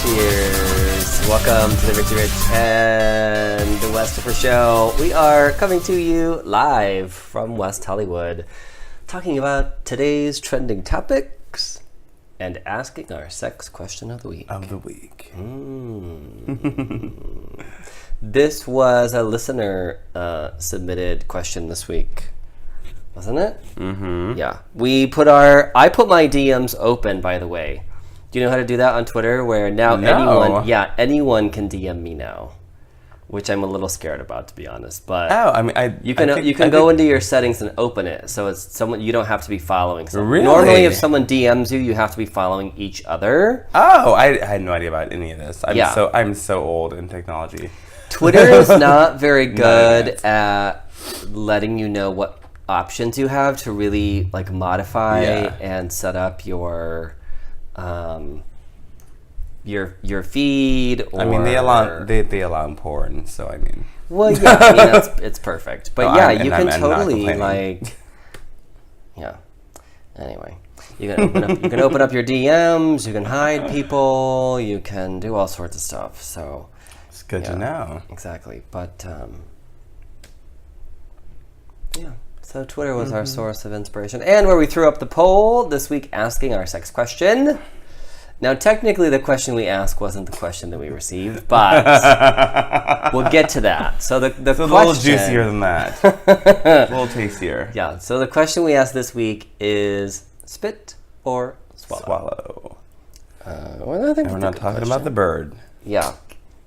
Cheers. Welcome to the Richie Rich and the Westopher Show. We are coming to you live from West Hollywood, talking about today's trending topics and asking our sex question of the week. This was a listener submitted question this week, wasn't it? Mm-hmm. Yeah. I put my DMs open, by the way. Do you know how to do that on Twitter? Where now anyone can DM me now, which I'm a little scared about, to be honest. But you can go into your settings and open it, so it's someone you don't have to be following. Really? Normally, if someone DMs you, you have to be following each other. Oh, I had no idea about any of this. I'm so old in technology. Twitter is not very good at letting you know what options you have to really like modify and set up your feed. Or, I mean, they allow porn, so I mean. Well, yeah, I mean it's perfect, but you can totally like, yeah. Anyway, you can open up your DMs, you can hide people, you can do all sorts of stuff. So it's good to know. Exactly, but yeah. So Twitter was our source of inspiration, and where we threw up the poll this week asking our sex question. Now, technically, the question we asked wasn't the question that we received, but we'll get to that. So the question, a little juicier than that, a little tastier. Yeah. So the question we asked this week is spit or swallow. Well, I think we're not talking about the bird. Yeah,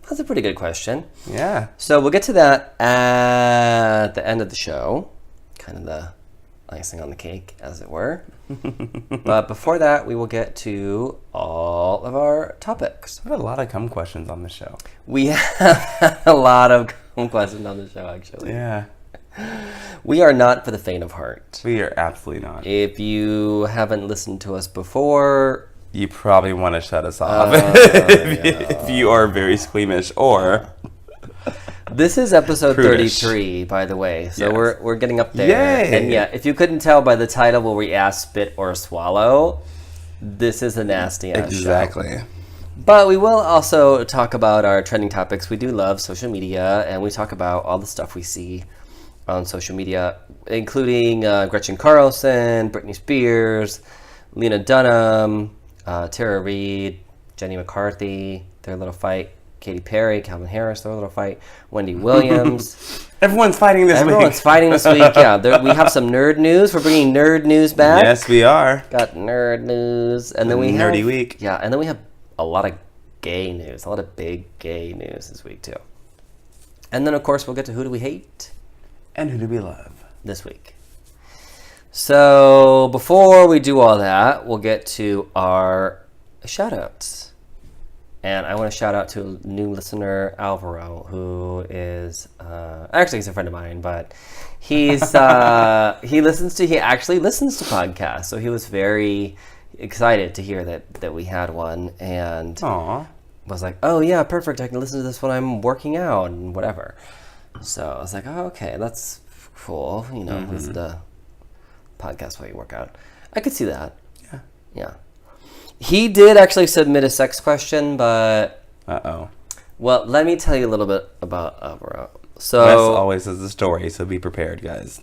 that's a pretty good question. Yeah. So we'll get to that at the end of the show. Kind of the icing on the cake, as it were. But before that, we will get to all of our topics. We have a lot of cum questions on the show. We have had a lot of cum questions on the show, actually. Yeah. We are not for the faint of heart. We are absolutely not. If you haven't listened to us before, you probably want to shut us off if you are very squeamish or... This is episode 33, by the way, so we're getting up there. Yay. And yeah, if you couldn't tell by the title where we ask spit or swallow, this is a nasty ass Exactly. show. But we will also talk about our trending topics. We do love social media, and we talk about all the stuff we see on social media, including Gretchen Carlson, Britney Spears, Lena Dunham, Reid, Jenny McCarthy, their little fight. Katy Perry, Calvin Harris, their little fight. Wendy Williams. Everyone's fighting this week. Yeah, we have some nerd news. We're bringing nerd news back. Yes, we are. Got nerd news. And then we have... Nerdy week. Yeah, and then we have a lot of gay news. A lot of big gay news this week, too. And then, of course, we'll get to who do we hate? And who do we love? This week. So, before we do all that, we'll get to our shout-outs. And I want to shout out to a new listener, Alvaro, who is actually he's a friend of mine, but he's he actually listens to podcasts. So he was very excited to hear that we had one, and was like, "Oh yeah, perfect! I can listen to this when I'm working out and whatever." So I was like, "Oh okay, that's cool." You know, listen to podcasts while you work out. I could see that. Yeah. He did actually submit a sex question, but... Well, let me tell you a little bit about Alvaro. So Wes always has a story, so be prepared, guys.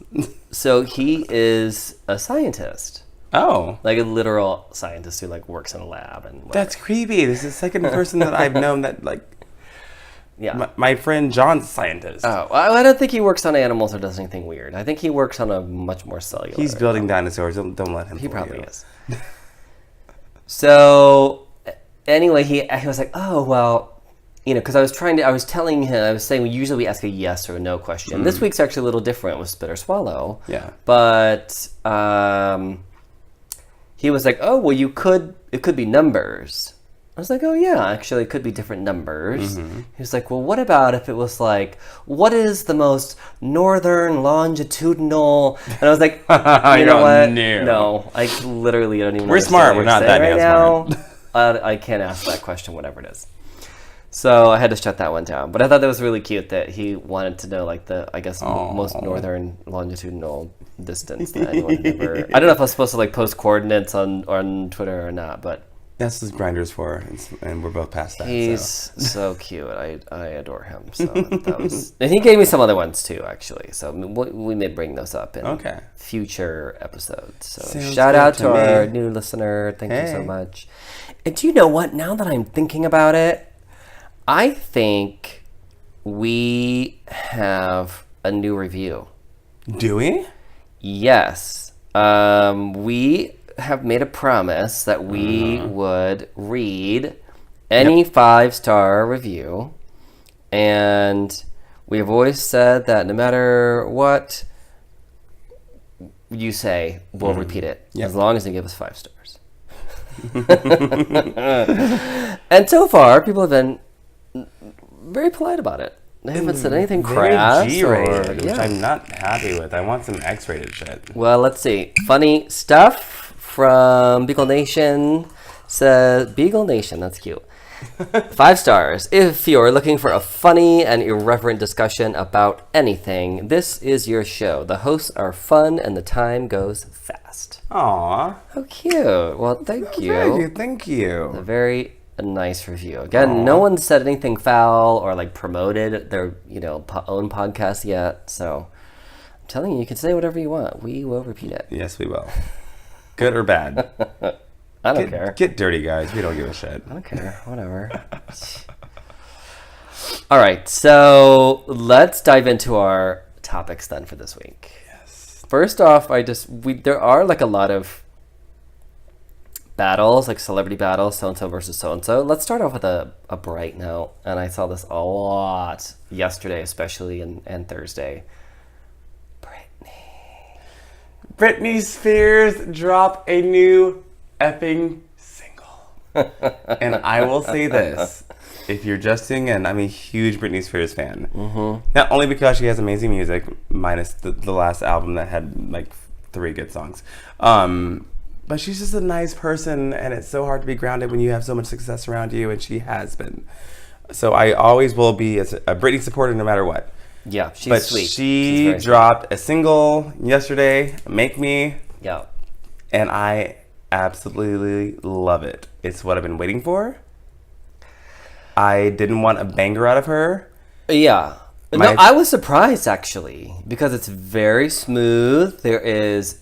So he is a scientist. Oh. Like a literal scientist who like works in a lab and whatever. That's creepy. This is the second person that I've known that like... Yeah. My friend John's a scientist. Oh, well, I don't think he works on animals or does anything weird. I think he works on a much more cellular... He's building dinosaurs. Don't let him. He probably is. So, anyway, he was like, oh, well, you know, because I was telling him, I was saying, usually we ask a yes or a no question. This week's actually a little different with spit or swallow. Yeah. But he was like, oh, well, it could be numbers. I was like, oh, yeah, actually, it could be different numbers. He was like, well, what about if it was like, what is the most northern longitudinal? And I was like, you know what? No, I literally don't even know. We're smart. We're not that right now. I can't ask that question, whatever it is. So I had to shut that one down. But I thought that was really cute that he wanted to know, like, the, I guess, most northern longitudinal distance that anyone had ever... I don't know if I was supposed to, like, post coordinates on Twitter or not, but... That's what Grindr's for, and we're both past that. He's so cute. I adore him. So that was, and he gave me some other ones too, actually. So we may bring those up in future episodes. So Sounds shout out to me. our new listener. Thank you so much. And do you know what? Now that I'm thinking about it, I think we have a new review. Do we? Yes. We have made a promise that we would read any 5-star review, and we've always said that no matter what you say, we'll repeat it as long as you give us 5 stars. And so far, people have been very polite about it. They haven't said anything crass. G-rated, which I'm not happy with. I want some X-rated shit. Well, let's see. Funny stuff from Beagle Nation says, Beagle Nation, that's cute. 5 stars. If you're looking for a funny and irreverent discussion about anything, this is your show. The hosts are fun and the time goes fast. Aww. How cute. Well, thank you. Thank you. A very nice review. Again, no one said anything foul or like promoted their own podcast yet. So I'm telling you, you can say whatever you want. We will repeat it. Yes, we will. Good or bad. I don't care. Get dirty, guys. We don't give a shit. I don't care. Whatever. All right. So let's dive into our topics then for this week. Yes. First off, there are like a lot of battles, like celebrity battles, so-and-so versus so-and-so. Let's start off with a bright note. And I saw this a lot yesterday, especially, and Thursday. Britney Spears dropped a new effing single. And I will say this. If you're just tuning in, I'm a huge Britney Spears fan. Mm-hmm. Not only because she has amazing music, minus the last album that had like 3 good songs. But she's just a nice person, and it's so hard to be grounded when you have so much success around you, and she has been. So I always will be a Britney supporter no matter what. Yeah, she's sweet. She dropped a single yesterday, Make Me. Yeah. And I absolutely love it. It's what I've been waiting for. I didn't want a banger out of her. Yeah. No, I was surprised, actually, because it's very smooth. There is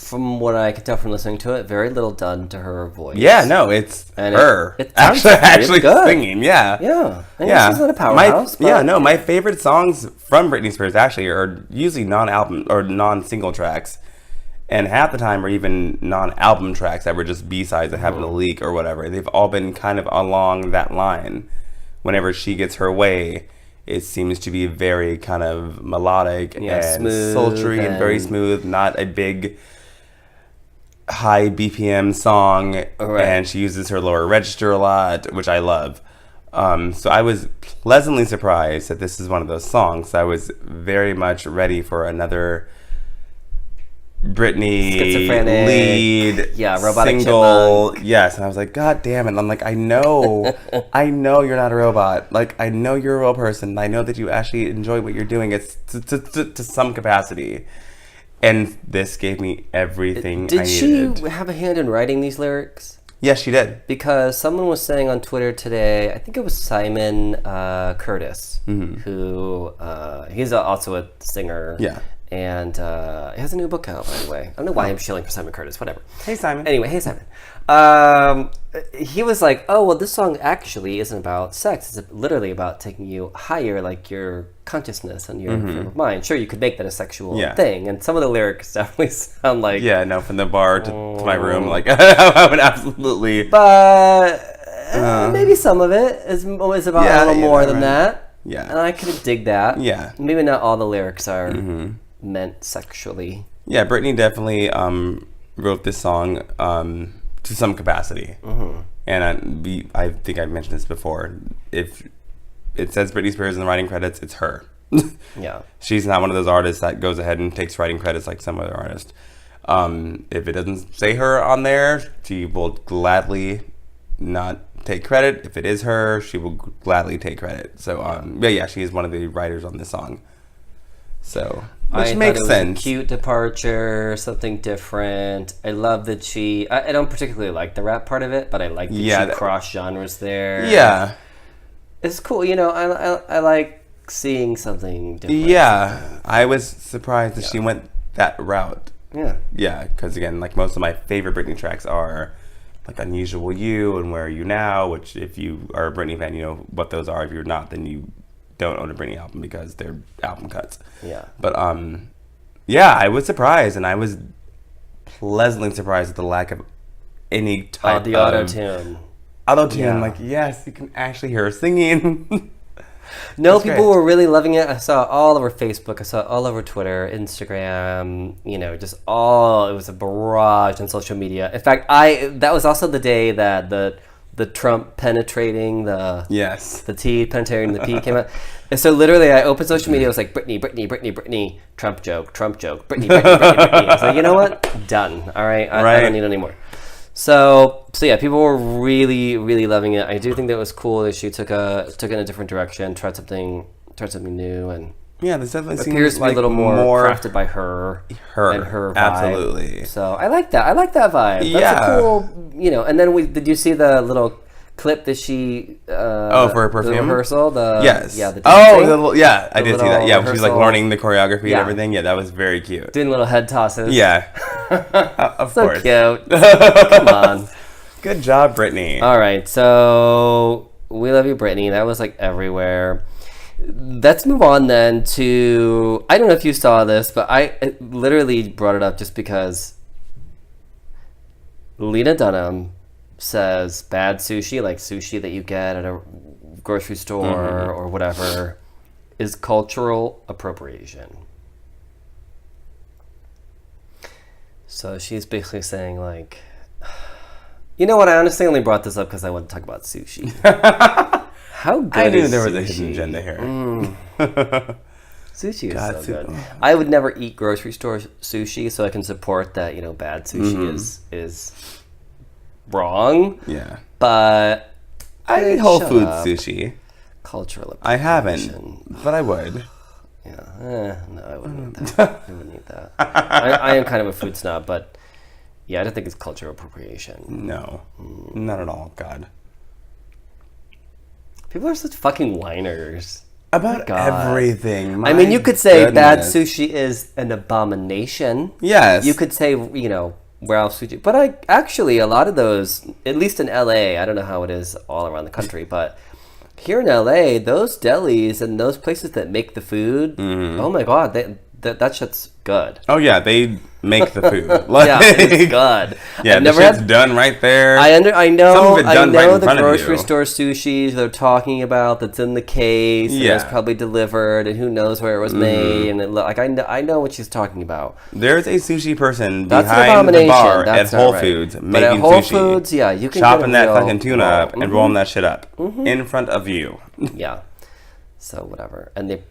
from what I can tell from listening to it, very little done to her voice. Yeah, no, it's her. It actually singing, yeah. Yeah. She's not a powerhouse. My favorite songs from Britney Spears actually are usually non-album or non-single tracks. And half the time are even non-album tracks that were just B-sides that happened to leak or whatever. They've all been kind of along that line. Whenever she gets her way, it seems to be very kind of melodic and smooth sultry and very smooth, not a big high BPM song, and she uses her lower register a lot, which I love. So I was pleasantly surprised that this is one of those songs. I was very much ready for another Britney lead robotic single. chipmunk. Yes, and I was like, God damn it. I'm like, I know you're not a robot. Like, I know you're a real person. I know that you actually enjoy what you're doing. It's to some capacity. And this gave me everything I needed. Did she have a hand in writing these lyrics? Yes, she did. Because someone was saying on Twitter today, I think it was Simon Curtis, who he's also a singer. Yeah. And he has a new book out, by the way. I don't know why I'm shilling for Simon Curtis. Whatever. Hey, Simon. Anyway, hey, Simon. He was like, oh, well, this song actually isn't about sex. It's literally about taking you higher, like your consciousness and your frame of mind. Sure, you could make that a sexual thing. And some of the lyrics definitely sound like... Yeah, no, from the bar to my room, like, I would absolutely... But maybe some of it is about a little more than that. Yeah. And I could dig that. Yeah. Maybe not all the lyrics are meant sexually. Yeah, Britney definitely wrote this song to some capacity. And I think I've mentioned this before. If it says Britney Spears in the writing credits, it's her. Yeah. She's not one of those artists that goes ahead and takes writing credits like some other artists. If it doesn't say her on there, she will gladly not take credit. If it is her, she will gladly take credit. So, yeah, she is one of the writers on this song. So, I which makes thought it sense. was a cute departure, something different. I love that I don't particularly like the rap part of it, but I like that she crossed genres there. Yeah. It's cool. I like seeing something different. Yeah. I was surprised that she went that route. Yeah. Yeah, because again, like most of my favorite Britney tracks are like Unusual You and Where Are You Now, which if you are a Britney fan, you know what those are. If you're not, then you don't own a Britney album because they're album cuts. Yeah. But yeah, I was surprised, and I was pleasantly surprised at the lack of any type the auto-tune. Auto-tune, like, yes, you can actually hear her singing. No, people were really loving it. I saw it all over Facebook. I saw it all over Twitter, Instagram. It was a barrage on social media. In fact, that was also the day that the Trump penetrating the T penetrating the P came out. And so literally, I opened social media. It was like Britney, Trump joke, Britney. I was like, you know what? Done. All right, I don't need any more. So yeah, people were really, really loving it. I do think that it was cool that she took it in a different direction, tried something new, and this definitely appears to be like a little more crafted by her and her vibe. Absolutely. So I like that. I like that vibe. That's a cool, And then did you see the little clip that she for her perfume the rehearsrsal? I did see that. Yeah, when she was like learning the choreography and everything. Yeah, that was very cute. Doing little head tosses. Yeah. Of course. So cute. Come on. Good job, Britney. All right, so we love you, Britney. That was like everywhere. Let's move on then to, I don't know if you saw this, but I literally brought it up just because Lena Dunham says bad sushi, like sushi that you get at a grocery store or whatever, is cultural appropriation. So she's basically saying like, you know what, I honestly only brought this up because I want to talk about sushi. How good I knew is there was sushi? a hidden agenda here. Sushi is so good. I would never eat grocery store sushi, so I can support that, bad sushi is wrong. Yeah. But I eat Whole Foods sushi. Cultural appropriation. I haven't, but I would. Yeah. No, I wouldn't eat that. I wouldn't eat that. I am kind of a food snob, but yeah, I don't think it's cultural appropriation. No. Not at all. God. People are such fucking whiners. About everything. I mean, you could say bad sushi is an abomination. Yes. You could say, where else would you? But a lot of those, at least in LA, I don't know how it is all around the country, but here in LA, those delis and those places that make the food, oh my God, that shit's good. Oh yeah, they make the food. Yeah, it's good. Yeah, the shit's done right there. I know right the grocery store sushi they're talking about that's in the case. And it's probably delivered, and who knows where it was made. And I know what she's talking about. There's a sushi person that's behind the bar at Whole Foods making but at Whole sushi. Foods, yeah, you can chopping that fucking tuna up and rolling that shit up in front of you. Yeah. So whatever, and they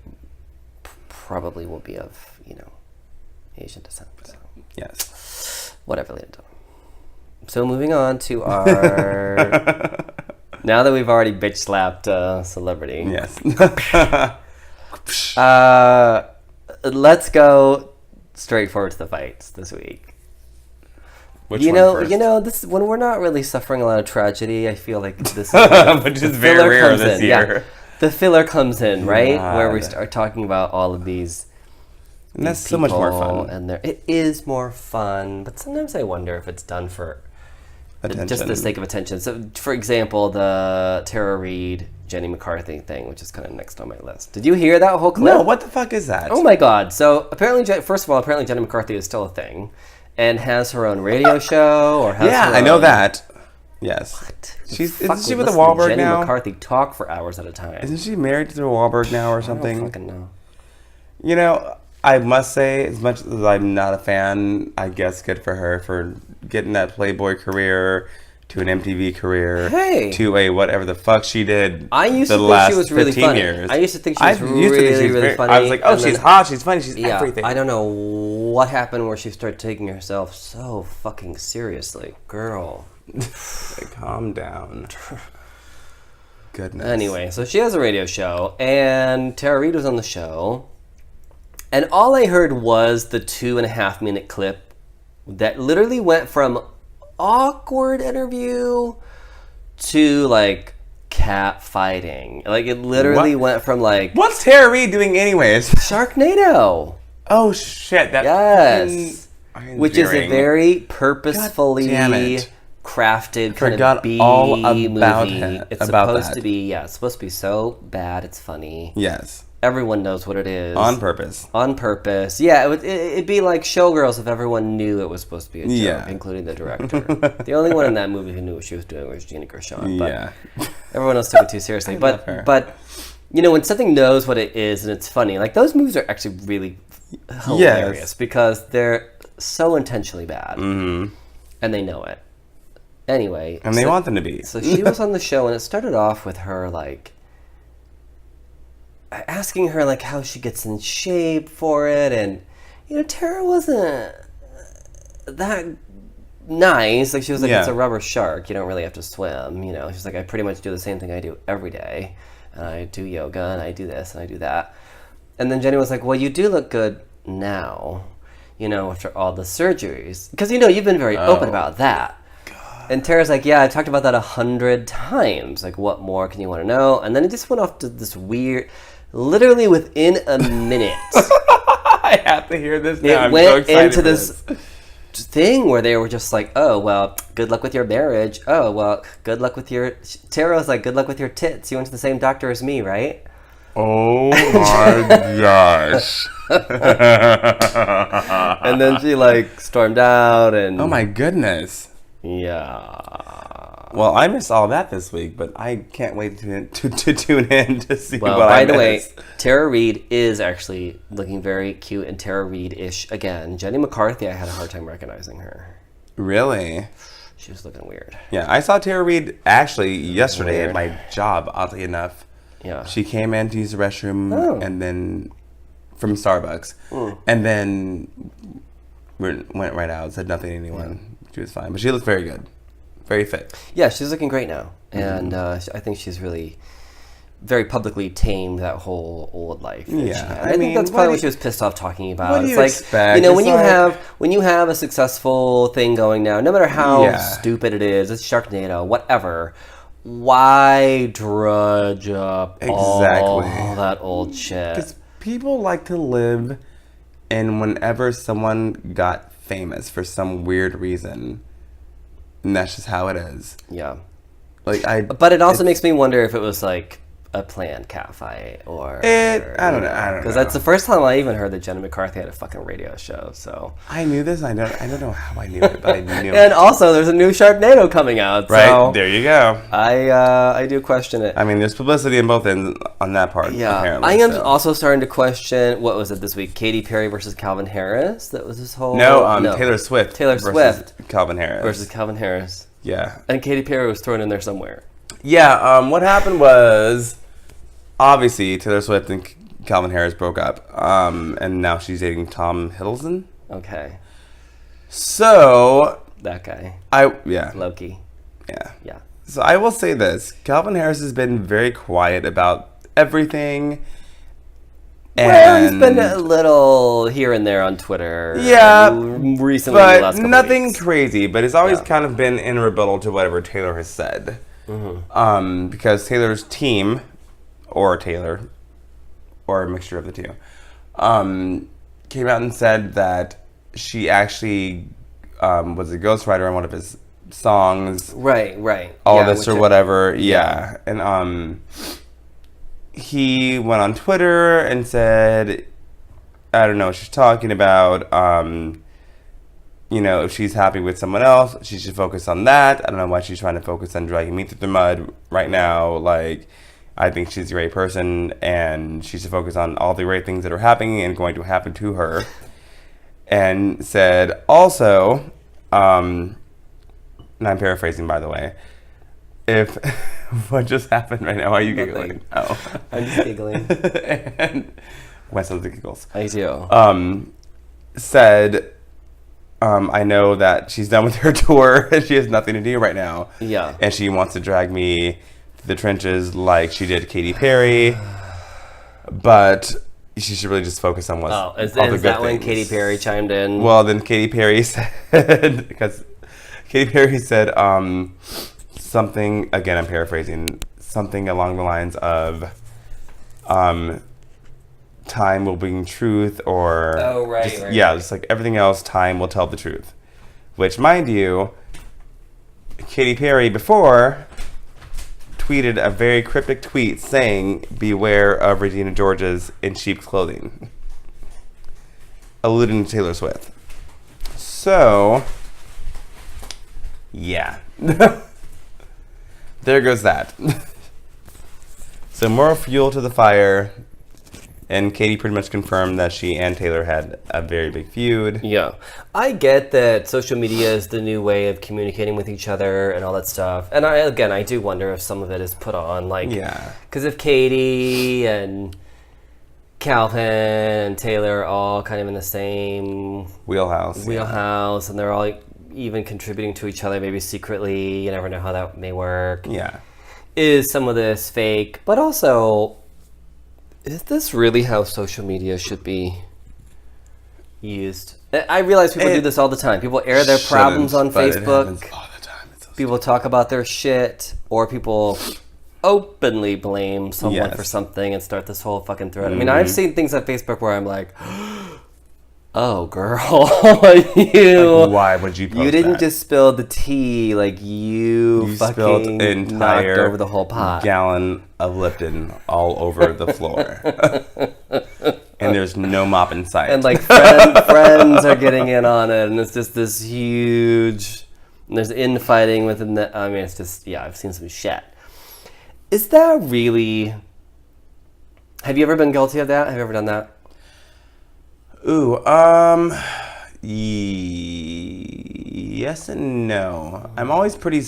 probably will be of Asian descent. So. Yes. Whatever, Lena. So moving on to our. Now that we've already bitch slapped celebrity. Yes. Let's go straight forward to the fights this week. Which one first? This when we're not really suffering a lot of tragedy, I feel like this is which is very rare this year. Yeah. The filler comes in, right? Where we start talking about all of these. And that's so much more fun. And it is more fun, but sometimes I wonder if it's done for just the sake of attention. So, for example, the Tara Reid, Jenny McCarthy thing, which is kind of next on my list. Did you hear that whole clip? No, what the fuck is that? Oh my God. So, apparently, first of all, Jenny McCarthy is still a thing and has her own radio show. Or has I know that. Yes. What? Isn't she with the Wahlberg Jenny now? McCarthy talk for hours at a time. Isn't she married to the Wahlberg now or something? I don't fucking know. I must say, as much as I'm not a fan, I guess good for her for getting that Playboy career to an MTV career to a whatever the fuck she did. I used to think she was really funny. I used to think she was really funny. I was like, oh, she's hot, she's funny, she's everything. I don't know what happened where she started taking herself so fucking seriously. Girl. Calm down. Goodness. Anyway, so she has a radio show, and Tara Reid was on the show. And all I heard was the 2.5-minute clip that literally went from awkward interview to like cat fighting. Like it literally went from like, what's Tara Reid doing anyways? Sharknado. Oh shit! That Yes, which is a endearing. very purposefully God damn it. crafted kind Forgot of B all about movie. it- It's about supposed that. to be, it's supposed to be so bad it's funny. Yes, Everyone knows what it is. on purpose. On purpose. Yeah, it'd be like Showgirls if everyone knew it was supposed to be a joke, Yeah. including the director. The only one in that movie who knew what she was doing was Gina Gershon. But Yeah, everyone else took it too seriously. love her. But you know, when something knows what it is and it's funny, like those movies are actually really hilarious because they're so intentionally bad, and they know it. Anyway, and they want them to be. so she was on the show, and it started off with her like asking her like how she gets in shape for it, and you know, Tara wasn't that nice. Like she was like, Yeah. it's a rubber shark. You don't really have to swim. You know, she's like, I pretty much do the same thing I do every day, and I do yoga, and I do this, and I do that. And then Jenny was like, well, you do look good now, you know, after all the surgeries, because you know you've been very open about that. And Tara's like, yeah, I talked about that 100 times. Like, what more can you want to know? And then it just went off to this weird, literally within a minute, I have to hear this now. it I'm so went excited into for this thing where they were just like, oh, well, good luck with your marriage. Oh, well, good luck with your... Tara was like, good luck with your tits. You went to the same doctor as me, right? Oh my gosh. And then she like stormed out and... Oh my goodness. Yeah. Well, I missed all that this week, but I can't wait to tune in to see Well, what by I the way, missed. Tara Reid is actually looking very cute and Tara Reid-ish again. Jenny McCarthy, I had a hard time recognizing her. Really? She was looking weird. Yeah, I saw Tara Reid actually yesterday Weird. at my job, oddly enough. Yeah. She came in to use the restroom Oh. and then from Starbucks. And then went right out, said nothing to anyone. She was fine. But she looked very good. Very fit. Yeah, she's looking great now. And I think she's really very publicly tamed that whole old life. that Yeah, she had. I I think mean, that's what probably do what you- she was pissed off talking about. what do It's you like, expect? you know, It's when you have a successful thing going now, no matter how Yeah. stupid it is, it's Sharknado, whatever. Why drudge up all that old shit? Because people like to live in whenever someone got famous for some weird reason. And that's just how it is. Yeah. Like But it also makes me wonder if it was like a planned catfight or... I don't know. Because that's the first time I even heard that Jenna McCarthy had a fucking radio show, so... I knew this. I don't know how I knew it, but I knew And it. also, there's a new Sharknado coming out, Right? so... There you go. I do question it. I mean, there's publicity in both ends on that part, Yeah, apparently. I am so. also starting to question, what was it this week? Katy Perry versus Calvin Harris? That was this whole... No, Taylor Swift. Taylor versus Swift Calvin Harris. versus Calvin Harris. Yeah. And Katy Perry was thrown in there somewhere. Yeah, what happened was, obviously, Taylor Swift and Calvin Harris broke up, and now she's dating Tom Hiddleston. Okay. So, That guy. yeah. Loki. Yeah. Yeah. So I will say this. Calvin Harris has been very quiet about everything. Well, he's been a little here and there on Twitter. Yeah, Recently, in the last but couple nothing weeks. crazy. But it's always Yeah. kind of been in rebuttal to whatever Taylor has said. Because Taylor's team, or Taylor, or a mixture of the two, came out and said that she actually was a ghostwriter on one of his songs. Right. All Yeah, this which or it- whatever. Yeah. And he went on Twitter and said, I don't know what she's talking about. You know, if she's happy with someone else, she should focus on that. I don't know why she's trying to focus on dragging me through the mud right now. Like, I think she's a great person and she should focus on all the great things that are happening and going to happen to her. And said also, and I'm paraphrasing, by the way, if what just happened right now, why are you giggling? Oh, I'm just giggling. And Wes loves the giggles. I do. Said, I know that she's done with her tour and she has nothing to do right now. Yeah. And she wants to drag me to the trenches like she did Katy Perry. But she should really just focus on what's Oh, is that when Katy Perry chimed in? Well, then Katy Perry said, because Katy Perry said something, again, I'm paraphrasing, something along the lines of time will bring truth, or just like everything else, time will tell the truth. Which, mind you, Katy Perry before tweeted a very cryptic tweet saying, "Beware of Regina George's in sheep's clothing," alluding to Taylor Swift. So, yeah. There goes that. So more fuel to the fire. And Katy pretty much confirmed that she and Taylor had a very big feud. Yeah. I get that social media is the new way of communicating with each other and all that stuff. And I do wonder if some of it is put on. Like, because if Katy and Calvin and Taylor are all kind of in the same wheelhouse, and they're all even contributing to each other, maybe secretly. You never know how that may work. Yeah. Is some of this fake? But also, is this really how social media should be used? I realize people do this all the time. People air their problems on Facebook. It all the time. It's so people talk about their shit, or people openly blame someone for something and start this whole fucking thread. I mean, I've seen things on Facebook where I'm like, oh, girl, why would you post you didn't that? just spill the tea, like you fucking spilled an entire knocked over the whole pot. gallon of Lipton all over the floor. And there's no mop in sight. And like friends are getting in on it, and it's just this huge, and there's infighting within the, I mean, it's just, I've seen some shit. Is that really, have you ever been guilty of that? Have you ever done that? Ooh, yes and no. I'm always pretty,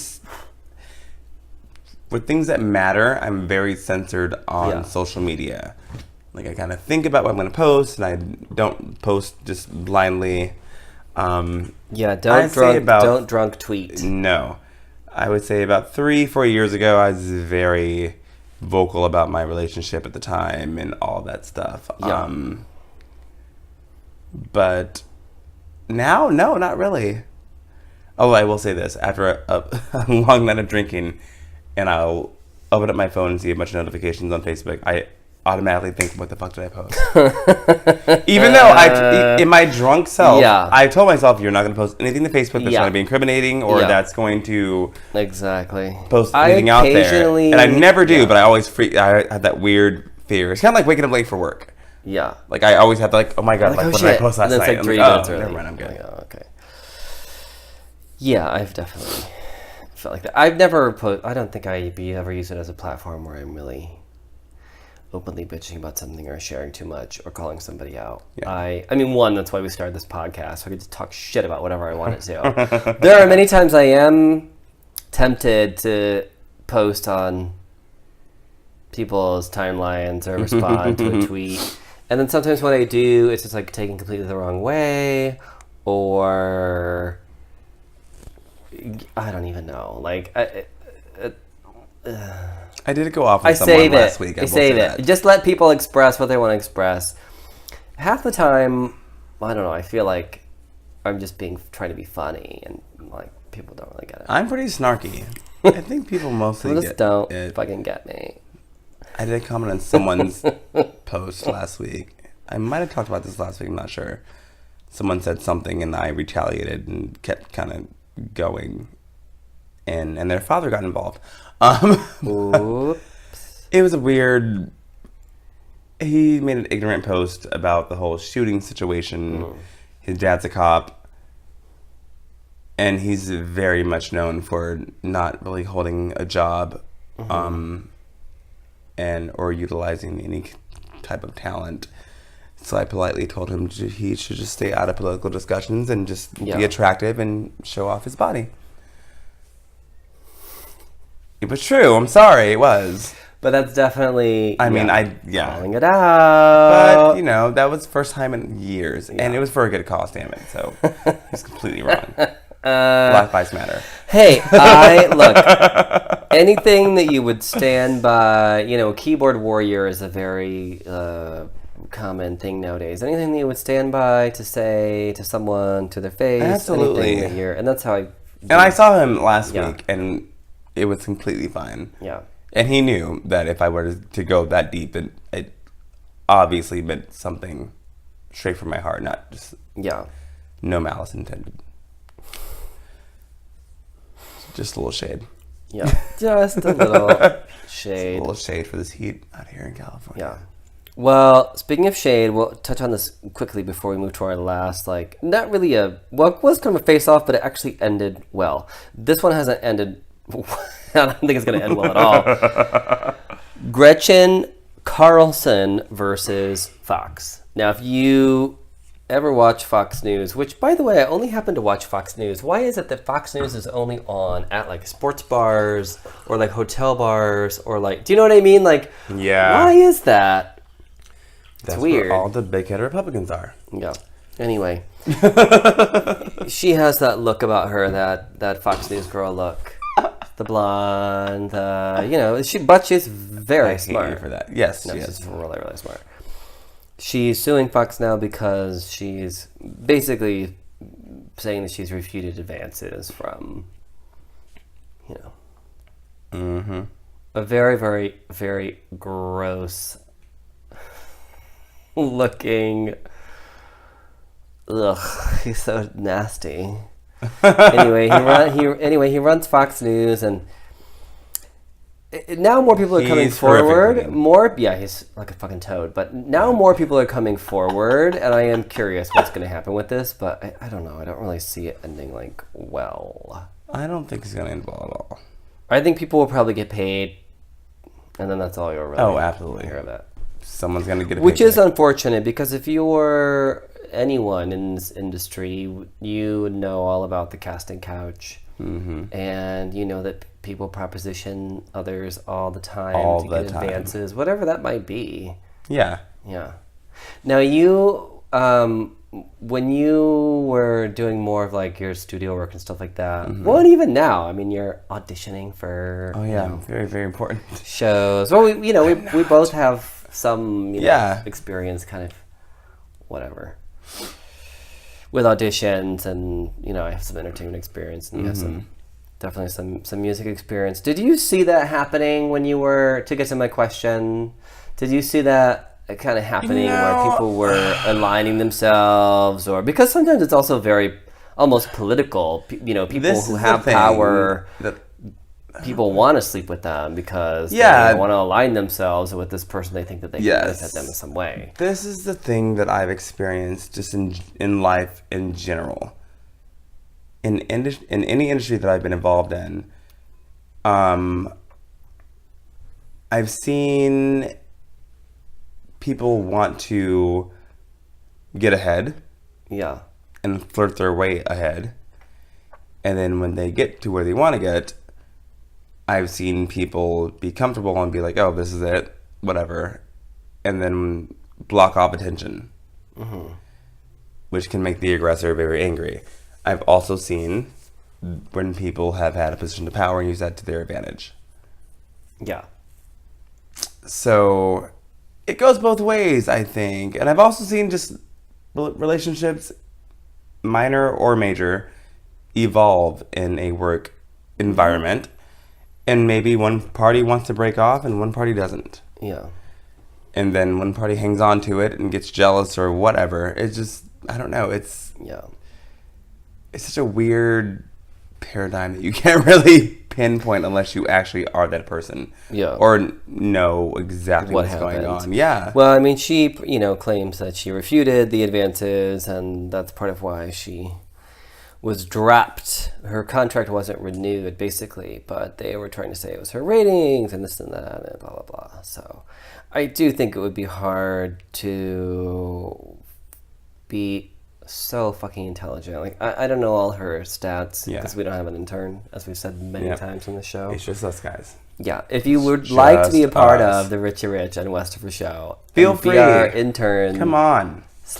with things that matter, I'm very censored on social media. Like, I kind of think about what I'm going to post, and I don't post just blindly. Don't drunk tweet. No. I would say about 3-4 years ago, I was very vocal about my relationship at the time and all that stuff. Yeah. But now, no, not really. Oh, I will say this. After a long night of drinking, and I'll open up my phone and see a bunch of notifications on Facebook, I automatically think, what the fuck did I post? Even though in my drunk self, I told myself, you're not going to post anything to Facebook that's going to be incriminating or that's going to post anything out there. And I never do, but I always I have that weird fear. It's kind of like waking up late for work. Yeah. Like, I always have to, like, oh my God, what did I post last night? And then it's like 3 minutes early. Never mind, I'm good. Okay. Yeah, I've definitely felt like that. I've never I don't think I'd ever use it as a platform where I'm really openly bitching about something or sharing too much or calling somebody out. Yeah. I mean, one, that's why we started this podcast, so I get to talk shit about whatever I want to. There are many times I am tempted to post on people's timelines or respond to a tweet. And then sometimes when I do, it's just like taken completely the wrong way, or I don't even know. Like, I did go off on someone last week. I save it. Just let people express what they want to express. Half the time, I don't know, I feel like I'm just trying to be funny, and like people don't really get it. I'm pretty snarky. I think people mostly don't fucking get me. I did comment on someone's post last week. I might have talked about this last week, I'm not sure. Someone said something and I retaliated and kept kind of going. And their father got involved. Oops. It was a weird... He made an ignorant post about the whole shooting situation. His dad's a cop. And he's very much known for not really holding a job. Or utilizing any type of talent. So I politely told him he should just stay out of political discussions and just be attractive and show off his body. It was true. I'm sorry. It was. But that's definitely... calling it out. But, that was the first time in years. Yeah. And it was for a good cause, damn it. So he's completely wrong. Black Lives Matter. Hey, look, anything that you would stand by, keyboard warrior is a very common thing nowadays. Anything that you would stand by to say to someone to their face. Absolutely. Anything that and that's how I. And I saw him last week, and it was completely fine. Yeah. And he knew that if I were to go that deep, it obviously meant something straight from my heart, not just no malice intended. Just a little shade. Yeah, just a little shade. Just a little shade for this heat out here in California. Yeah. Well, speaking of shade, we'll touch on this quickly before we move to our last, not really it was kind of a face-off, but it actually ended well. This one hasn't ended. I don't think it's going to end well at all. Gretchen Carlson versus Fox. Now, if you ever watch Fox News, which, by the way, I only happen to watch Fox News. Why is it that Fox News is only on at sports bars or hotel bars or do you know what I mean? Why is that? That's weird. Where all the big-headed Republicans are. Yeah. Anyway, she has that look about her, that Fox News girl look. The blonde, but she's very smart. I hate you for that. Yes, no, yes. She's really, really smart. She's suing Fox now because she's basically saying that she's refuted advances from, a very, very, very gross looking. Ugh, he's so nasty. Anyway, he runs Fox News, and now more people are coming forward. He's like a fucking toad. But now more people are coming forward, and I am curious what's going to happen with this. But I don't know. I don't really see it ending well. I don't think it's going to end well at all. I think people will probably get paid, and then that's all you'll really absolutely hear of it. Someone's going to get a which paycheck. Is unfortunate because if you were anyone in this industry, you would know all about the casting couch, and you know that people proposition others all the time to get advances, whatever that might be. Yeah. Now you, when you were doing more of your studio work and stuff like that, well, and even now, I mean, you're auditioning for very, very important shows. Well, we both have some experience, kind of whatever. With auditions, and I have some entertainment experience, and you have definitely some music experience. Did you see that happening when you were, to get to my question, did you see that kind of happening where people were aligning themselves, or because sometimes it's also very almost political, people who have power, people want to sleep with them because they want to align themselves with this person they think that they can benefit them in some way. This is the thing that I've experienced just in life in general. In any industry that I've been involved in, I've seen people want to get ahead. Yeah. And flirt their way ahead. And then when they get to where they want to get, I've seen people be comfortable and be like, oh, this is it, whatever, and then block off attention, which can make the aggressor very angry. I've also seen when people have had a position of power and use that to their advantage. Yeah. So it goes both ways, I think. And I've also seen just relationships, minor or major, evolve in a work environment. And maybe one party wants to break off and one party doesn't. Yeah. And then one party hangs on to it and gets jealous or whatever. It's just, I don't know. It's such a weird paradigm that you can't really pinpoint unless you actually are that person. Yeah. Or know exactly what's going on. Yeah. Well, I mean, she, claims that she refuted the advances, and that's part of why she was dropped. Her contract wasn't renewed, basically, but they were trying to say it was her ratings and this and that and blah, blah, blah. So I do think it would be hard to be so fucking intelligent. I don't know all her stats because we don't have an intern, as we've said many times on the show. It's just us guys. Yeah, if you would like to be a part of the Richie Rich and Westover show, feel free. Be our intern. Come on. /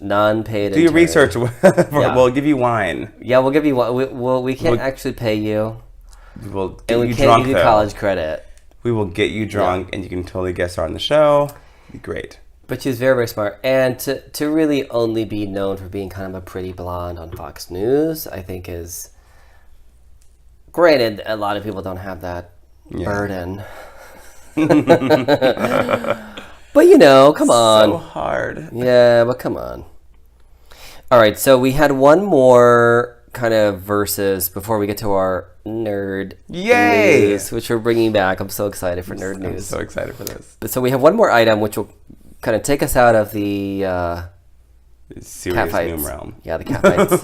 non-paid. Do your research. We'll give you wine. Yeah, we'll give you wine. We can't actually pay you. We'll get and we you can't drunk, give you college credit. We will get you drunk, and you can totally guest star on the show. It'd be great. But she's very, very smart. And to really only be known for being kind of a pretty blonde on Fox News, I think is... Granted, a lot of people don't have that burden. But, you know, come on. So hard. Yeah, but come on. All right, so we had one more kind of versus before we get to our nerd news, which we're bringing back. I'm so excited for nerd news. I'm so excited for this. So we have one more item, which will kind of take us out of the serious cat fights. Noom realm. Yeah, the cat fights.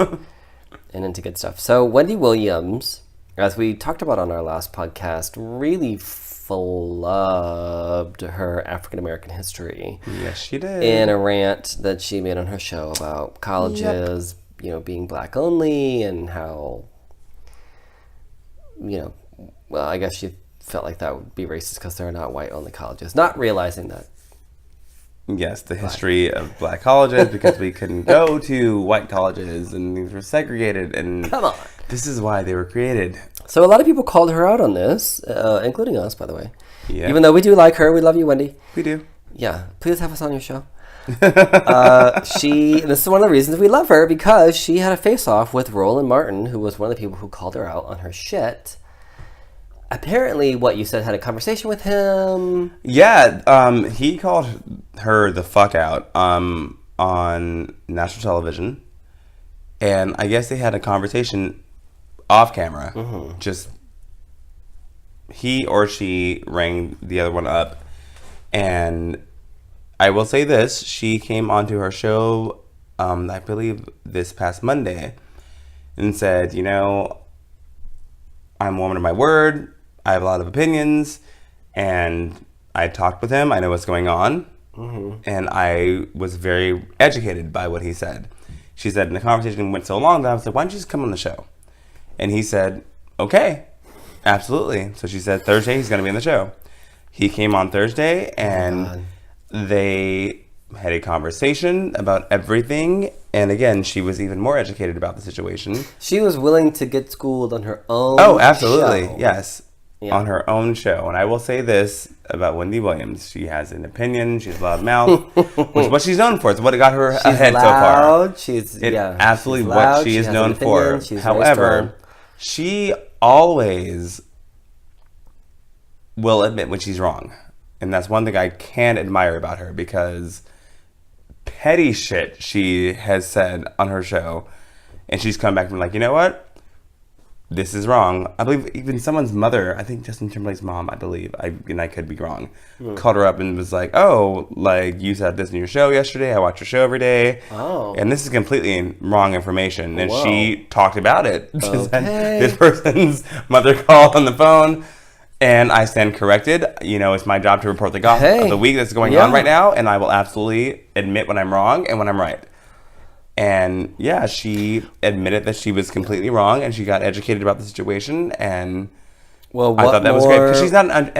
And into good stuff. So Wendy Williams, as we talked about on our last podcast, really flubbed her African-American history. Yes, she did. In a rant that she made on her show about colleges, you know, being black only and how, you know, well, I guess she felt like that would be racist because they're not white only colleges. Not realizing that. Yes, the history of black colleges because we couldn't go to white colleges and these were segregated and Come on. This is why they were created. So a lot of people called her out on this, including us, by the way. Yeah. Even though we do like her, we love you, Wendy. We do. Yeah, please have us on your show. This is one of the reasons we love her because she had a face-off with Roland Martin, who was one of the people who called her out on her shit. Apparently, what you said had a conversation with him. Yeah, he called her the fuck out on national television, and I guess they had a conversation off camera. Mm-hmm. Just he or she rang the other one up, and I will say this: she came onto her show, I believe this past Monday, and said, "You know, I'm a woman of my word. I have a lot of opinions, and I talked with him. I know what's going on, and I was very educated by what he said." She said, and the conversation went so long that I was like, "Why don't you just come on the show?" And he said, "Okay, absolutely." So she said, Thursday he's going to be on the show. He came on Thursday, and they had a conversation about everything. And again, she was even more educated about the situation. She was willing to get schooled on her own Oh, absolutely. show. Yes. Yeah. On her own show. And I will say this about Wendy Williams. She has an opinion. She's loud mouth, which is what she's known for. It's what got her ahead loud, so far. She's absolutely she's what loud, she is has known an opinion, for. she's However, she always will admit when she's wrong. And that's one thing I can admire about her, because petty shit she has said on her show, and she's come back and like, you know what? This is wrong. I believe even someone's mother, I think Justin Timberlake's mom, I believe, and I could be wrong, called her up and was like, "Oh, like you said this in your show yesterday. I watch your show every day. Oh, and this is completely wrong information." And she talked about it. She said, this person's mother called on the phone, and I stand corrected. You know, it's my job to report the gossip of the week that's going on right now, and I will absolutely admit when I'm wrong and when I'm right. And yeah, she admitted that she was completely wrong, and she got educated about the situation. And I thought that was great, because she's not an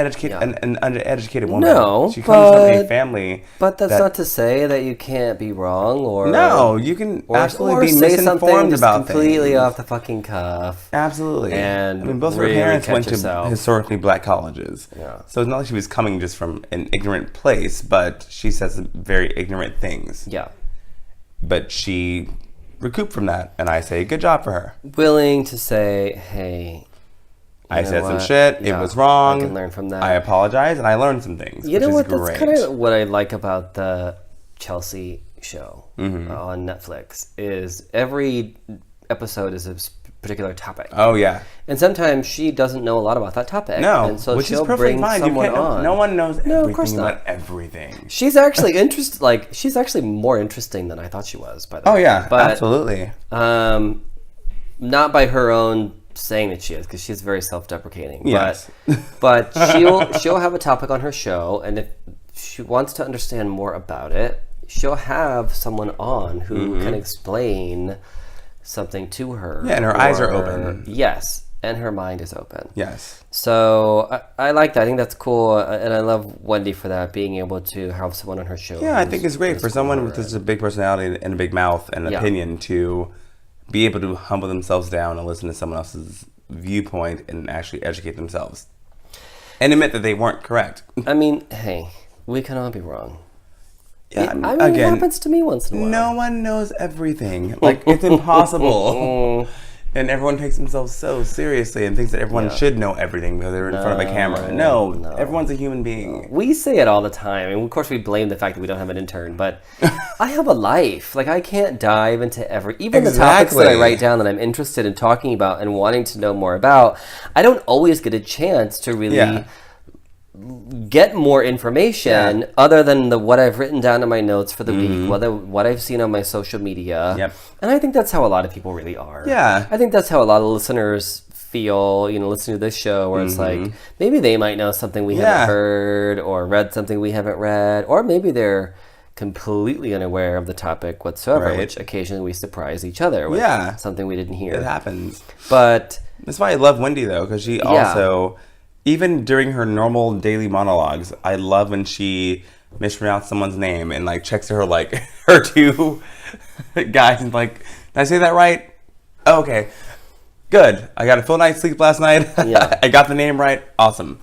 uneducated woman. No, she comes from a family. But that's not to say that you can't be wrong, or no, you can absolutely be misinformed about things. Completely off the fucking cuff. Absolutely. And I mean, both of her parents went to historically black colleges. Yeah. So it's not like she was coming just from an ignorant place, but she says some very ignorant things. Yeah. But she recouped from that, and I say, good job for her. Willing to say, hey, I said some shit. Yeah, it was wrong. I can learn from that. I apologize, and I learned some things. You know what? Great. That's kind of what I like about the Chelsea show on Netflix. Is every episode is a particular topic. Oh yeah. And sometimes she doesn't know a lot about that topic. No, and so which she'll is perfectly bring fine. Someone on. No one knows of course everything not. about everything. She's actually interested. Like, she's actually more interesting than I thought she was. By the way. Oh yeah, but, absolutely. Not by her own saying that she is, because she's very self-deprecating. Yes. But she'll have a topic on her show, and if she wants to understand more about it, she'll have someone on who can explain something to her. Yeah, and her eyes are open. Yes, and her mind is open. Yes. So I like that. I think that's cool, and I love Wendy for that, being able to have someone on her show. Yeah, I think it's great for someone with just a big personality and a big mouth and opinion to be able to humble themselves down and listen to someone else's viewpoint and actually educate themselves and admit that they weren't correct. I mean, hey, we can all be wrong. I mean, it happens to me once in a while. No one knows everything. Like, it's impossible. And everyone takes themselves so seriously and thinks that everyone should know everything because they're in front of a camera. No, everyone's a human being. We say it all the time. And of course, we blame the fact that we don't have an intern. But I have a life. Like, I can't dive into even the topics that I write down that I'm interested in talking about and wanting to know more about. I don't always get a chance to really get more information other than what I've written down in my notes for the week, what I've seen on my social media. Yep. And I think that's how a lot of people really are. Yeah. I think that's how a lot of listeners feel, listening to this show, where it's like, maybe they might know something we haven't heard or read something we haven't read, or maybe they're completely unaware of the topic whatsoever, which occasionally we surprise each other with something we didn't hear. It happens. But that's why I love Wendy, though, because she also... Even during her normal daily monologues, I love when she mispronounced someone's name and like checks her like her two guys and like, did I say that right? Oh, okay, good. I got a full night's sleep last night. Yeah. I got the name right. Awesome.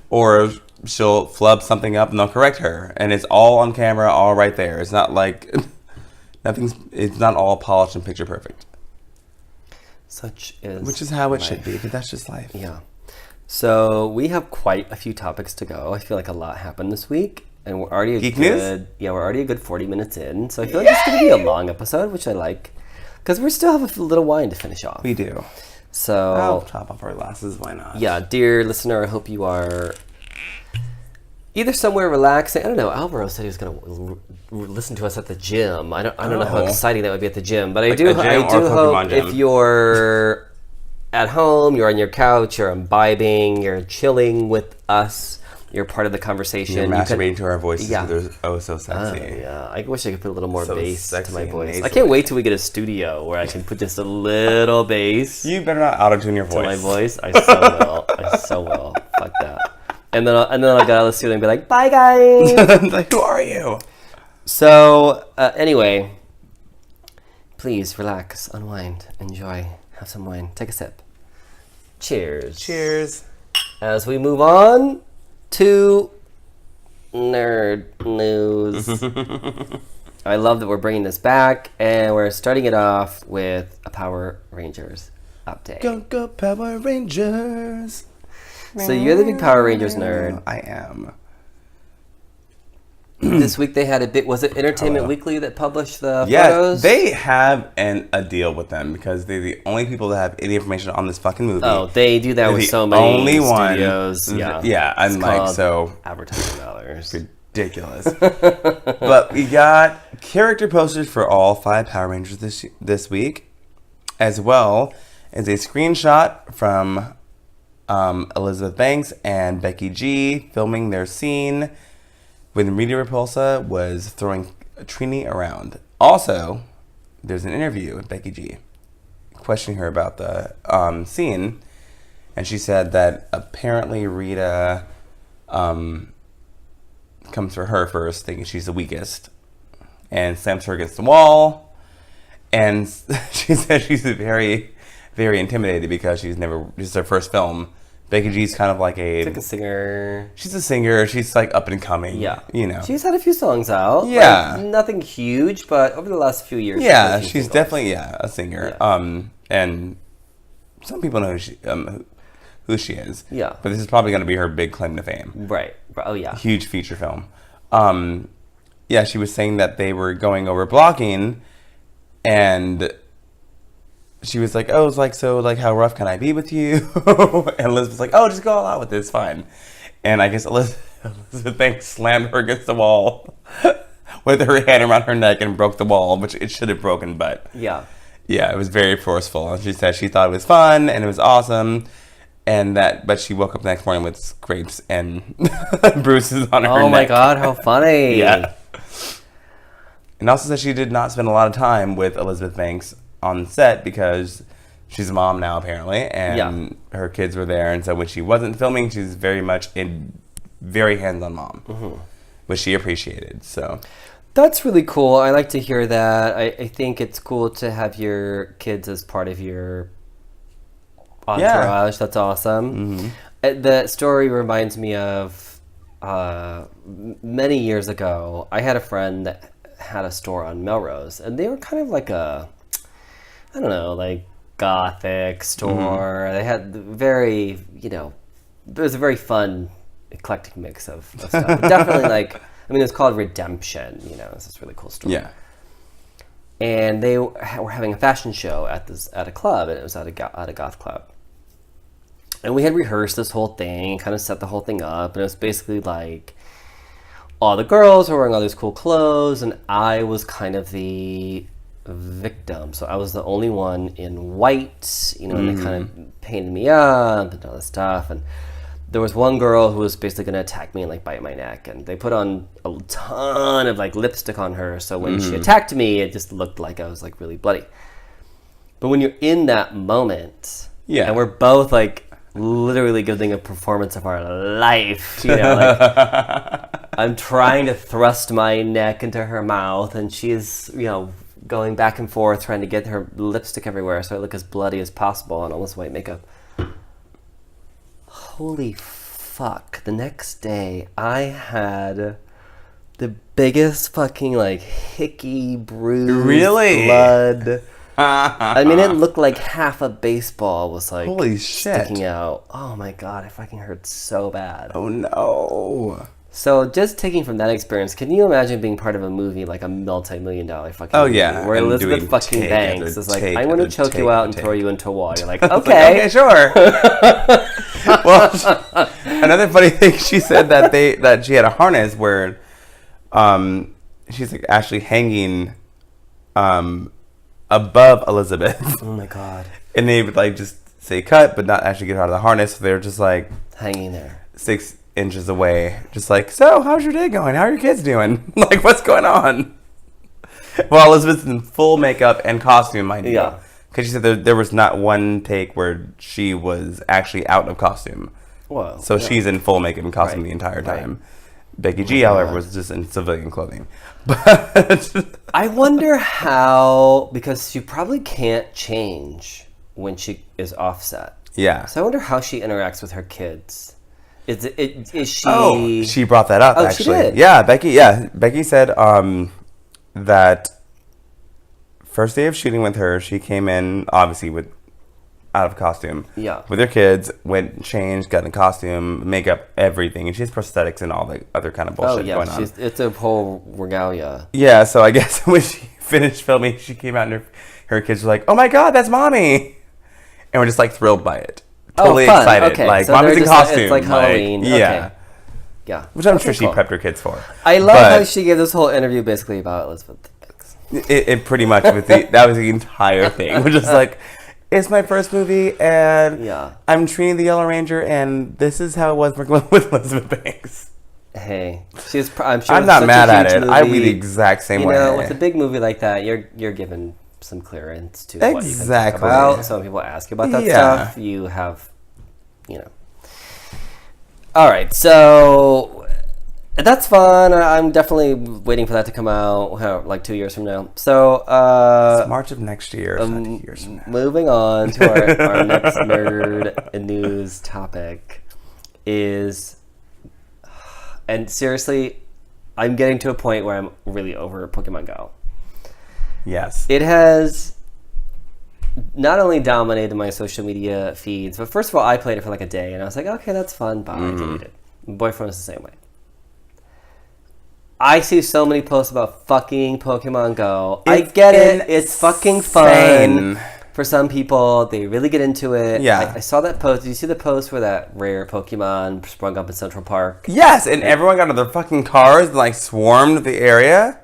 Or she'll flub something up and they'll correct her, and it's all on camera, all right there. It's not like it's not all polished and picture perfect. Which is how it should be, but that's just life. Yeah. So we have quite a few topics to go. I feel like a lot happened this week, and we're already we're already a good 40 minutes in. So I feel like it's going to be a long episode, which I like, because we still have a little wine to finish off. We do. So I'll top off our glasses. Why not? Yeah, dear listener, I hope you are either somewhere relaxing. I don't know. Alvaro said he was going to listen to us at the gym. I don't know how exciting that would be at the gym, but I do hope if you're at home, you're on your couch, you're imbibing, you're chilling with us, you're part of the conversation. You're masturbating to our voices because they're so sexy. I wish I could put a little more bass to my voice. I can't can't wait till we get a studio where I can put just a little bass. You better not auto-tune your voice. To my voice. I so will. Fuck that. And then I'll get out of the studio and be like, bye guys. Like, who are you? So, anyway, please relax, unwind, enjoy, have some wine, take a sip. Cheers. Cheers. As we move on to nerd news. I love that we're bringing this back, and we're starting it off with a Power Rangers update. Go Power Rangers. So you're the big Power Rangers nerd. I am. This week they had a bit. Was it Entertainment Weekly that published the photos? They have a deal with them because they're the only people that have any information on this fucking movie. Oh, they do that with so many studios. Yeah. I'm like, so advertising dollars. Ridiculous. But we got character posters for all 5 Power Rangers this week, as well as a screenshot from Elizabeth Banks and Becky G filming their scene when Rita Repulsa was throwing Trini around. Also, there's an interview with Becky G questioning her about the scene, and she said that apparently Rita comes for her first, thinking she's the weakest, and slams her against the wall, and she said she's very, very intimidated because this is her first film. Becky G's kind of like a singer. She's a singer. She's like up and coming. Yeah. She's had a few songs out. Yeah. Like, nothing huge, but over the last few years. Yeah, she's definitely a singer. Yeah. And some people know who she is. Yeah. But this is probably going to be her big claim to fame. Right. Oh, yeah. Huge feature film. Yeah, she was saying that they were going over blocking, and she was like, oh, it's like, so, like, how rough can I be with you? And Liz was like, oh, just go all out with it, it's fine. And I guess Elizabeth Banks slammed her against the wall with her hand around her neck and broke the wall, which it should have broken, but... Yeah, it was very forceful. And she said she thought it was fun and it was awesome, but she woke up the next morning with scrapes and bruises on her neck. Oh my God, how funny. Yeah. And also said she did not spend a lot of time with Elizabeth Banks on set because she's a mom now apparently, and her kids were there, and so when she wasn't filming, she's very much a very hands-on mom, which she appreciated. So that's really cool. I like to hear that. I think it's cool to have your kids as part of your entourage. That's awesome. The story reminds me of many years ago, I had a friend that had a store on Melrose, and they were kind of like a, I don't know, like gothic store. They had very, it was a very fun, eclectic mix of stuff. But definitely like, I mean, it's called Redemption, it's this really cool store. Yeah. And they were having a fashion show at a club, and it was at a goth club. And we had rehearsed this whole thing, kind of set the whole thing up, and it was basically like all the girls were wearing all these cool clothes, and I was kind of the victim. So I was the only one in white, and they kind of painted me up and all this stuff. And there was one girl who was basically going to attack me and like bite my neck, and they put on a ton of like lipstick on her. So when she attacked me, it just looked like I was like really bloody. But when you're in that moment, and we're both like literally giving a performance of our life, like I'm trying to thrust my neck into her mouth, and she's, going back and forth trying to get her lipstick everywhere so I look as bloody as possible on all this white makeup. Holy fuck. The next day, I had the biggest fucking, like, hickey, bruise, blood. I mean, it looked like half a baseball was, like, holy shit, sticking out. Oh, my God. It fucking hurt so bad. Oh, no. So, just taking from that experience, can you imagine being part of a movie, like a multi-million-dollar fucking movie, where Elizabeth fucking Banks is like, I'm going to choke you out and throw you into a wall. You're like, okay. Okay, sure. Well, another funny thing, she said that she had a harness where she's like actually hanging above Elizabeth. Oh my God. And they would like just say cut, but not actually get her out of the harness. So they're just like hanging there 6 inches away, just like, so how's your day going? How are your kids doing? Like, what's going on? Well, Elizabeth's in full makeup and costume, mind you. Yeah. Because she said there was not one take where she was actually out of costume. Whoa. So she's in full makeup and costume the entire time. Right. Becky G, however, was just in civilian clothing. But I wonder how, because she probably can't change when she is offset. Yeah. So I wonder how she interacts with her kids. Is she... Oh, she brought that up, actually. She did? Yeah, Becky said that first day of shooting with her, she came in, obviously, out of costume. Yeah. With her kids, went, changed, got in costume, makeup, everything. And she has prosthetics and all the other kind of bullshit going on. It's a whole regalia. Yeah, so I guess when she finished filming, she came out and her kids were like, oh my God, that's mommy. And we're just like thrilled by it. Totally excited. Okay. Like, so mommy's in costume. It's like Halloween. Yeah. Okay. Yeah. Which I'm sure she prepped her kids for. I love how she gave this whole interview basically about Elizabeth Banks. It pretty much, that was the entire thing. We're just like, it's my first movie, and I'm Trini the Yellow Ranger, and this is how it was working with Elizabeth Banks. Hey, I'm sure I'm not mad at it. I'd be the exact same way. With a big movie like that, you're given some clearance to what you can talk about. So when people ask you about that stuff, you have, All right, so that's fun. I'm definitely waiting for that to come out, like 2 years from now. So it's March of next year. 2 years from now. Moving on to our next nerd news topic is, and seriously, I'm getting to a point where I'm really over Pokemon Go. Yes. It has not only dominated my social media feeds, but first of all, I played it for like a day, and I was like, okay, that's fun, bye, I deleted it. My boyfriend was the same way. I see so many posts about fucking Pokemon Go. I get it. It's fucking fun. For some people, they really get into it. Yeah. I saw that post. Did you see the post where that rare Pokemon sprung up in Central Park? Yes, and everyone got into their fucking cars and like swarmed the area.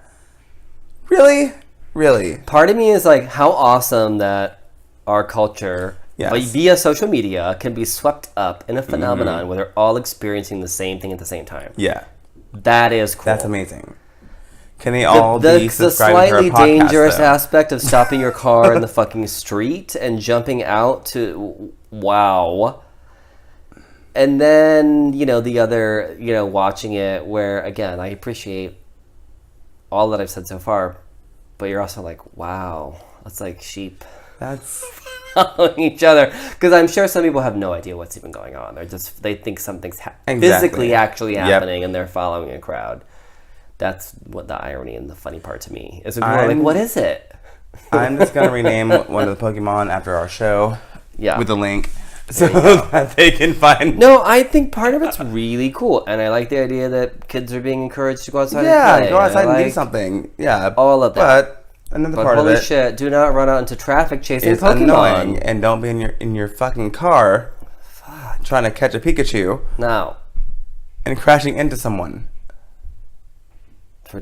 Really? Really? Part of me is like, how awesome that our culture, via social media, can be swept up in a phenomenon where they're all experiencing the same thing at the same time. Yeah. That is cool. That's amazing. Can they all be subscribed to her podcast, the slightly dangerous aspect of stopping your car in the fucking street and jumping out to wow. And then, the other, watching it where, again, I appreciate all that I've said so far, but you're also like, wow, that's like sheep. That's following each other. Because I'm sure some people have no idea what's even going on. They think something's physically actually happening, and they're following a crowd. That's what the irony and the funny part to me is. People are like, what is it? I'm just gonna rename one of the Pokemon after our show. Yeah. With a link. So that they can find. No, I think part of it's really cool, and I like the idea that kids are being encouraged to go outside and play. Go outside and do something. Yeah, all of that. But another part of holy it, shit, do not run out into traffic chasing it's Pokemon. annoying, and don't be in your fucking car trying to catch a Pikachu. No. And crashing into someone. It's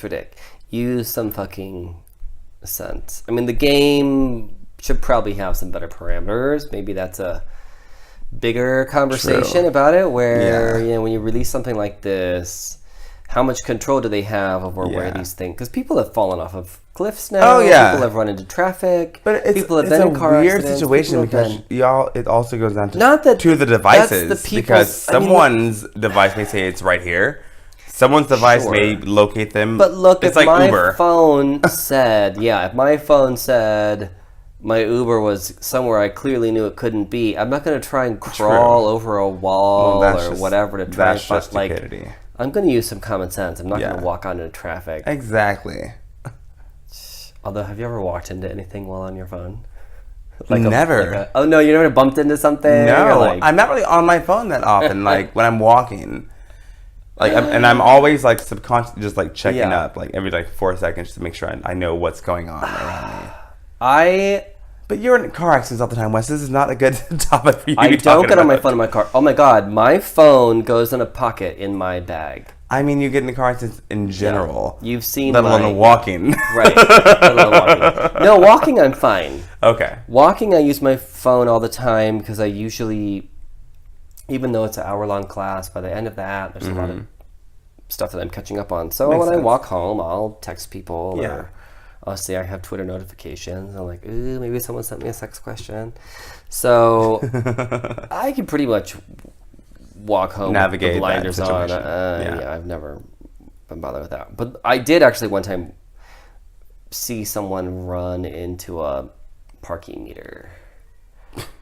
ridiculous. Use some fucking sense. I mean, the game should probably have some better parameters. Maybe that's a bigger conversation about it, where when you release something like this, how much control do they have over where these things? Because people have fallen off of cliffs now. People have run into traffic. But people have been in car accidents. It's a weird situation because it also goes down to the devices. Because someone's device may say it's right here. Someone's device may locate them. But look, it's if like my Uber. phone said, if my phone said my Uber was somewhere I clearly knew it couldn't be, I'm not going to try and crawl over a wall or whatever to try and find. Stupidity. I'm going to use some common sense. I'm not going to walk onto traffic. Exactly. Although, have you ever walked into anything while on your phone? Never. Oh no, you never bumped into something? No, I'm not really on my phone that often. Like when I'm walking. I'm always subconsciously just checking up every 4 seconds to make sure I know what's going on around me. But you're in car accidents all the time, Wes. This is not a good topic for you. I don't get on my phone in my car. Oh my god, my phone goes in a pocket in my bag. I mean, you get in the car accidents in general. Yeah. You've seen let alone walking. Right. Let alone walking. No, walking I'm fine. Okay. Walking I use my phone all the time because I usually, even though it's an hour-long class, by the end of that, there's a lot of stuff that I'm catching up on. So when I walk home, I'll text people or I'll say I have Twitter notifications. I'm like, ooh, maybe someone sent me a sex question. So I can pretty much walk home navigate with the blinders on. I've never been bothered with that. But I did actually one time see someone run into a parking meter.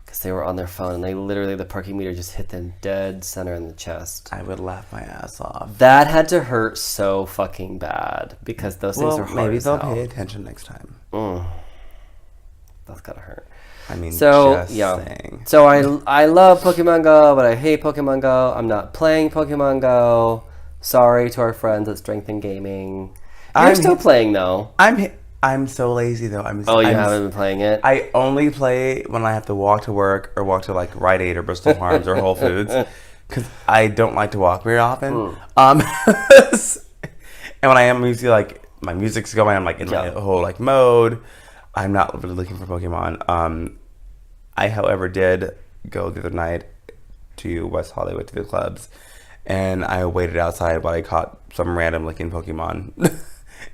Because they were on their phone and the parking meter just hit them dead center in the chest. I would laugh my ass off. That had to hurt so fucking bad because those things are hard. Maybe they'll pay attention next time. That's gotta hurt. I mean, saying. So I love Pokemon Go, but I hate Pokemon Go. I'm not playing Pokemon Go. Sorry to our friends at Strength in Gaming. You're still playing though. I'm so lazy though. You haven't been playing it? I only play when I have to walk to work or walk to Rite Aid or Bristol Farms or Whole Foods because I don't like to walk very often. And when I am usually my music's going, I'm in my whole mode. I'm not really looking for Pokemon. I, however, did go the other night to West Hollywood to the clubs, and I waited outside while I caught some random looking Pokemon.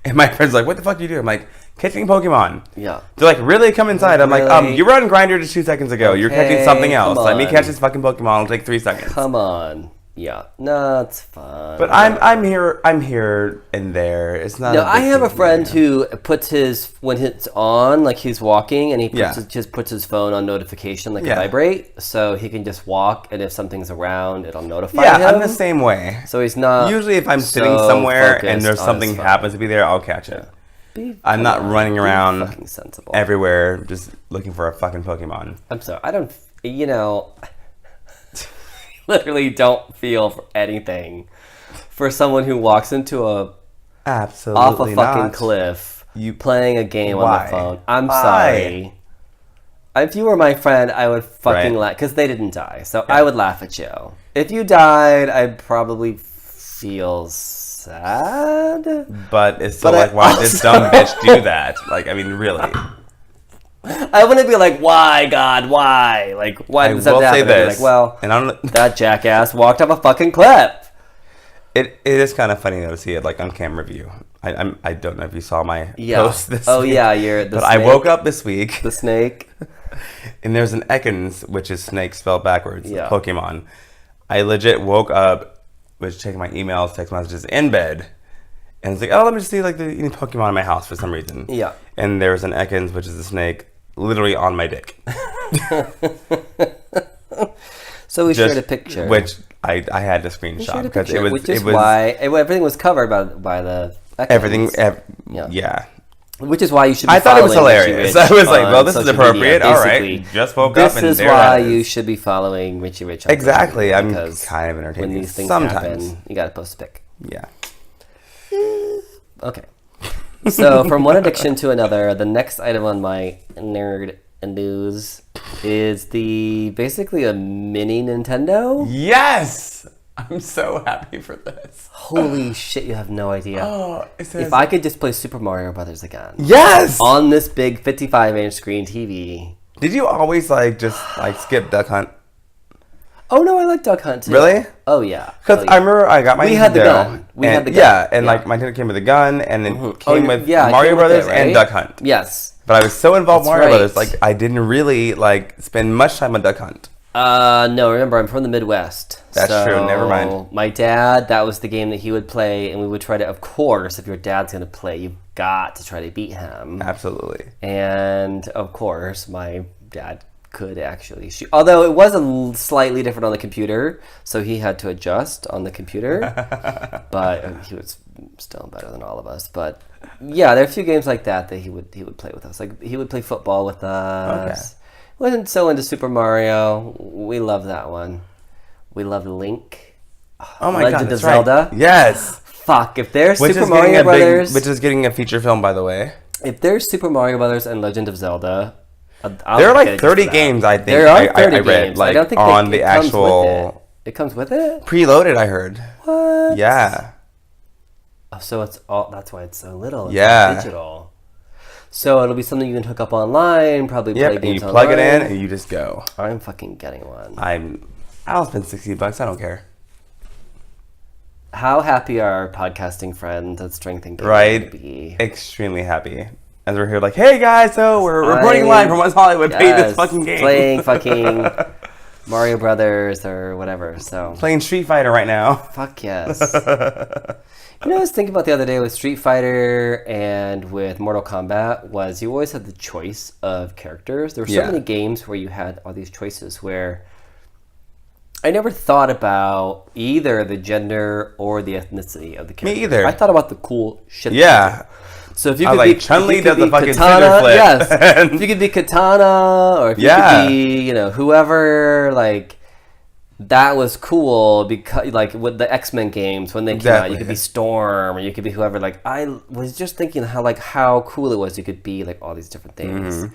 And my friend's like, what the fuck do you do? I'm like, catching Pokemon. Yeah. They're like, really? Come inside. I'm like, you were on Grindr just 2 seconds ago. You're catching something else. Let me catch this fucking Pokemon. It'll take 3 seconds. Come on. Yeah. No, it's fine. But I'm here and there. It's not. No, I have a friend who puts his when it's on, he's walking, and he just puts his phone on notification, a vibrate, so he can just walk, and if something's around, it'll notify him. Yeah, I'm the same way. So he's not. Usually, if I'm sitting somewhere and there's something happens to be there, I'll catch it. I'm not running around everywhere just looking for a fucking Pokemon. I'm sorry. I don't. Literally don't feel for anything for someone who walks into off a fucking cliff playing a game on the phone. I'm sorry. If you were my friend, I would fucking laugh because they didn't die, so I would laugh at you. If you died, I'd probably feel sad. But it's still why did this dumb bitch do that? Really. I wouldn't be like, why, God, why? Why did that happen? I'd be like, that jackass walked up a fucking cliff. It is kind of funny though to see it on camera view. I don't know if you saw my post this week. You're the snake. I woke up this week. The snake. And there's an Ekans, which is snake spelled backwards, Pokemon. I legit woke up, was checking my emails, text messages in bed. And it's let me just see the Pokemon in my house for some reason. Yeah. And there's an Ekans, which is a snake, literally on my dick. So we shared a picture, which I had to screenshot because it was why everything was covered by the everything. Yeah. Which is why you should be I thought it was following hilarious. Richie Rich I was like, well, this is social appropriate. media, All right. Just woke up and this is there why it is. you should be following Richie Rich. Exactly. I'm because kind of entertaining. when these things sometimes happen, you got to post a pic. Yeah. Okay. So from one addiction to another, the next item on my nerd news is basically a mini Nintendo. Yes! I'm so happy for this. Holy shit, you have no idea. Oh, if I could just play Super Mario Brothers again. Yes! On this big 55-inch screen TV. Did you always skip Duck Hunt? Oh no, I like Duck Hunt too. Really? Oh yeah. Because I remember I got my Nintendo. We had the gun. Yeah, and like my Nintendo came with a gun, and then came with it Mario came Brothers with it, right? and Duck Hunt. Yes. But I was so involved with Mario right. Brothers, I didn't really spend much time on Duck Hunt. No, remember I'm from the Midwest. That's true, never mind. My dad, that was the game that he would play, and we would try to, of course, if your dad's going to play, you've got to try to beat him. Absolutely. And, of course, my dad could actually shoot. Although it was slightly different on the computer, so he had to adjust on the computer. But he was still better than all of us. But, yeah, there are a few games like that he would play with us. Like, he would play football with us. Okay. Wasn't so into Super Mario. We love that one. We love Link. Oh my Legend God, of Zelda. Right. Yes. Fuck, if there's Super Mario Brothers... which is getting a feature film, by the way. If there's Super Mario Brothers and Legend of Zelda... there are like 30 games, I think. There are 30 I read, games. I don't think on the actual... It comes with it? Preloaded, I heard. What? Yeah. Oh, so it's all... That's why it's so little. It's digital. So it'll be something you can hook up online, probably play games and you plug online. it in and you just go. I'm fucking getting one. I'll spend $60. I don't care. How happy are our podcasting friends at Strength and Games right? be? Extremely happy. As we're here hey guys, so we're reporting live from West Hollywood. Play this fucking game. Playing fucking Mario Brothers or whatever. So playing Street Fighter right now. Fuck yes. You know, I was thinking about the other day with Street Fighter and with Mortal Kombat was you always had the choice of characters. There were so many games where you had all these choices where I never thought about either the gender or the ethnicity of the character. Me either. I thought about the cool shit. Yeah. So if you could be Chun-Li does the fucking Katana, flip. yes. If you could be Katana, or if you could be, whoever, that was cool because, with the X-Men games when they came out, you could be Storm or you could be whoever. I was just thinking how cool it was. You could be all these different things,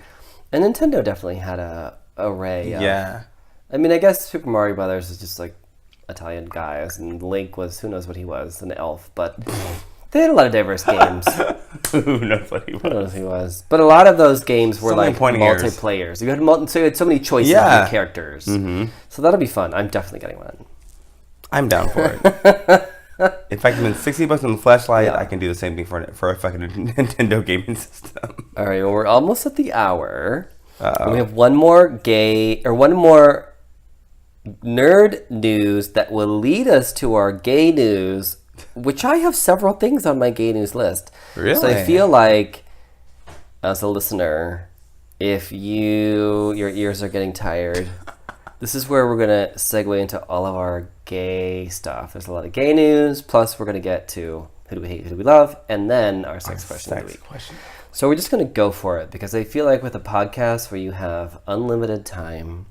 and Nintendo definitely had a array. I mean, I guess Super Mario Brothers is just Italian guys, and Link was who knows what he was, an elf, but. They had a lot of diverse games. Who knows what he was? Who knows who he was? But a lot of those games were multiplayers. You had so many choices of characters. Mm-hmm. So that'll be fun. I'm definitely getting one. I'm down for it. If I can spend $60 on the flashlight, I can do the same thing for a fucking Nintendo gaming system. All right, well, we're almost at the hour. We have one more nerd news that will lead us to our gay news. Which I have several things on my gay news list. Really? So I feel like, as a listener, if your ears are getting tired, this is where we're going to segue into all of our gay stuff. There's a lot of gay news, plus we're going to get to who do we hate, who do we love, and then our sex question of the week. So we're just going to go for it, because I feel like with a podcast where you have unlimited time,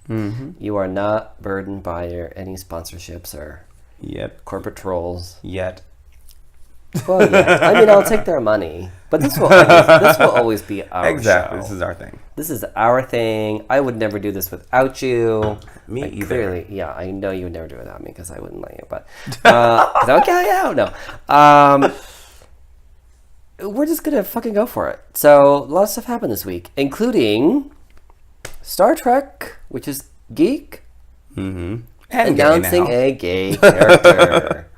you are not burdened by any sponsorships or... corporate trolls. Well, I mean, I'll take their money, but this will always be our show. This is our thing. This is our thing. I would never do this without you. Me either. Clearly, I know you would never do it without me because I wouldn't let you. But no. We're just gonna fucking go for it. So a lot of stuff happened this week, including Star Trek, which is geek. Mm-hmm. Announcing a gay character.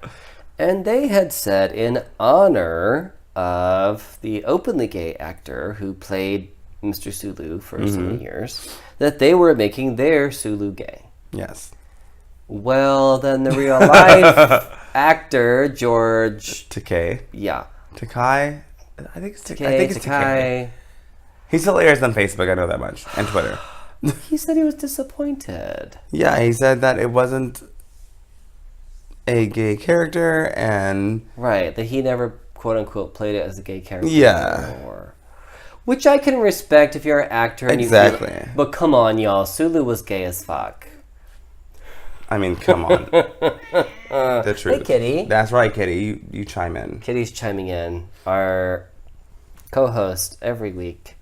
And they had said, in honor of the openly gay actor who played Mr. Sulu for so many years, that they were making their Sulu gay. Yes. Well, then the real life actor, George... Takei. Yeah. Takai? I think it's Takai. He still airs on Facebook, I know that much. And Twitter. He said he was disappointed. Yeah, he said that it wasn't a gay character and... Right, that he never, quote-unquote, played it as a gay character. Yeah. Which I can respect if you're an actor. And exactly. You feel, but come on, y'all. Sulu was gay as fuck. I mean, come on. The truth. Hey, Kitty. That's right, Kitty. You chime in. Kitty's chiming in. Our co-host every week.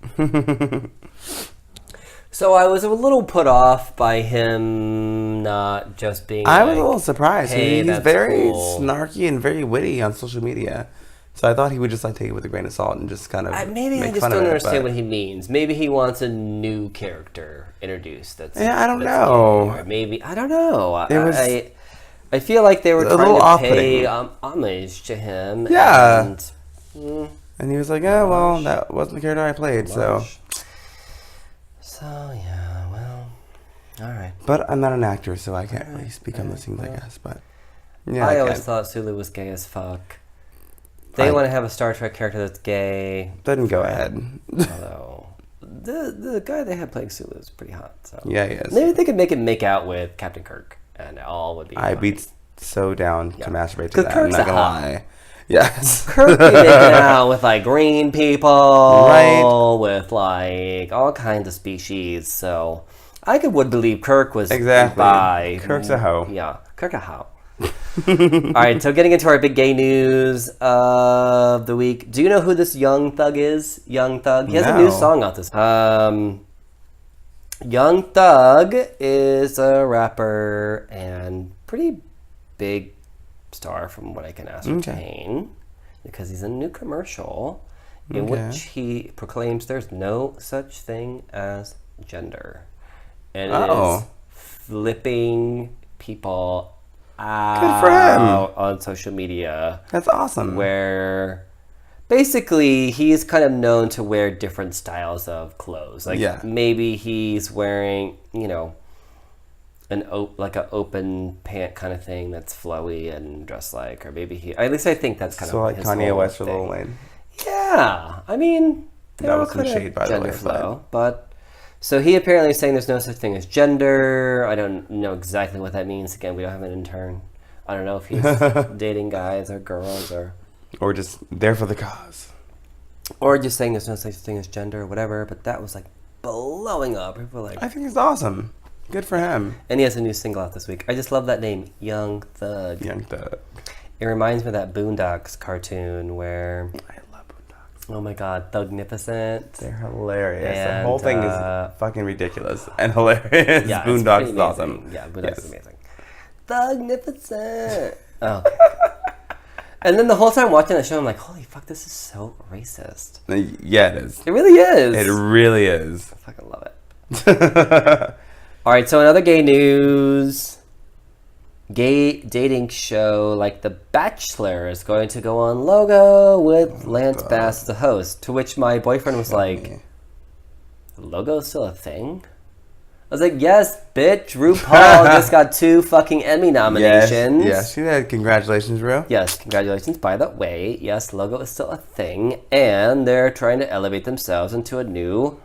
So I was a little put off by him not just being I was a little surprised. Hey, he's very cool. snarky and very witty on social media. So I thought he would just like take it with a grain of salt and just kind of maybe I make just fun don't of it, understand but... what he means. Maybe he wants a new character introduced. I don't know. Or maybe I don't know. I feel like they were a trying little to pay homage to him. Yeah. And he was like, "Oh well, that wasn't the character I played." So yeah, well, all right. But I'm not an actor, so I can't really speak on those things, I guess. But yeah, I always thought Sulu was gay as fuck. They want to have a Star Trek character that's gay. Then go ahead. Although the guy they had playing Sulu is pretty hot. So Yeah, he is. Maybe they could make out with Captain Kirk, and all would be. I'd be so down to masturbate to that. Kirk's I'm not gonna hot. lie. Yes. Kirk be making out with like green people, Right. with like all kinds of species. So I would believe Kirk was Exactly. bi. Kirk's a hoe. Yeah, Kirk a hoe. All right, so getting into our big gay news of the week. Do you know who this Young Thug is? Young Thug. He has a new song out this. Young Thug is a rapper and pretty big star from what I can ascertain, because he's in a new commercial in which he proclaims there's no such thing as gender, and it is flipping people out. Good for him. On social media. That's awesome. Where basically he's kind of known to wear different styles of clothes. Like maybe he's wearing, an open pant kind of thing that's flowy and dressed like, or maybe at least I think that's kind of like his Kanye whole West or thing. Lil Wayne. Yeah, I mean, that was some shade, by the way. Flow, but so he apparently is saying there's no such thing as gender. I don't know exactly what that means. Again, we don't have an intern. I don't know if he's dating guys or girls or just there for the cause, or just saying there's no such thing as gender or whatever. But that was like blowing up. People were like, I think it's awesome. Good for him. And he has a new single out this week. I just love that name, Young Thug. Young Thug. It reminds me of that Boondocks cartoon where... I love Boondocks. Oh my god, Thugnificent. They're hilarious. And, the whole thing is fucking ridiculous and hilarious. Yeah, Boondocks is awesome. Yeah, Boondocks is amazing. Thugnificent. Oh. And then the whole time watching the show, I'm like, holy fuck, this is so racist. Yeah, it is. It really is. It really is. I fucking love it. All right, so in other gay news, gay dating show like The Bachelor is going to go on Logo with Lance Bass as the host. To which my boyfriend was like, Logo's still a thing? I was like, yes, bitch. RuPaul just got 2 fucking Emmy nominations. Yes, you did. Congratulations, Ru. Yes, congratulations. By the way, yes, Logo is still a thing, and they're trying to elevate themselves into a new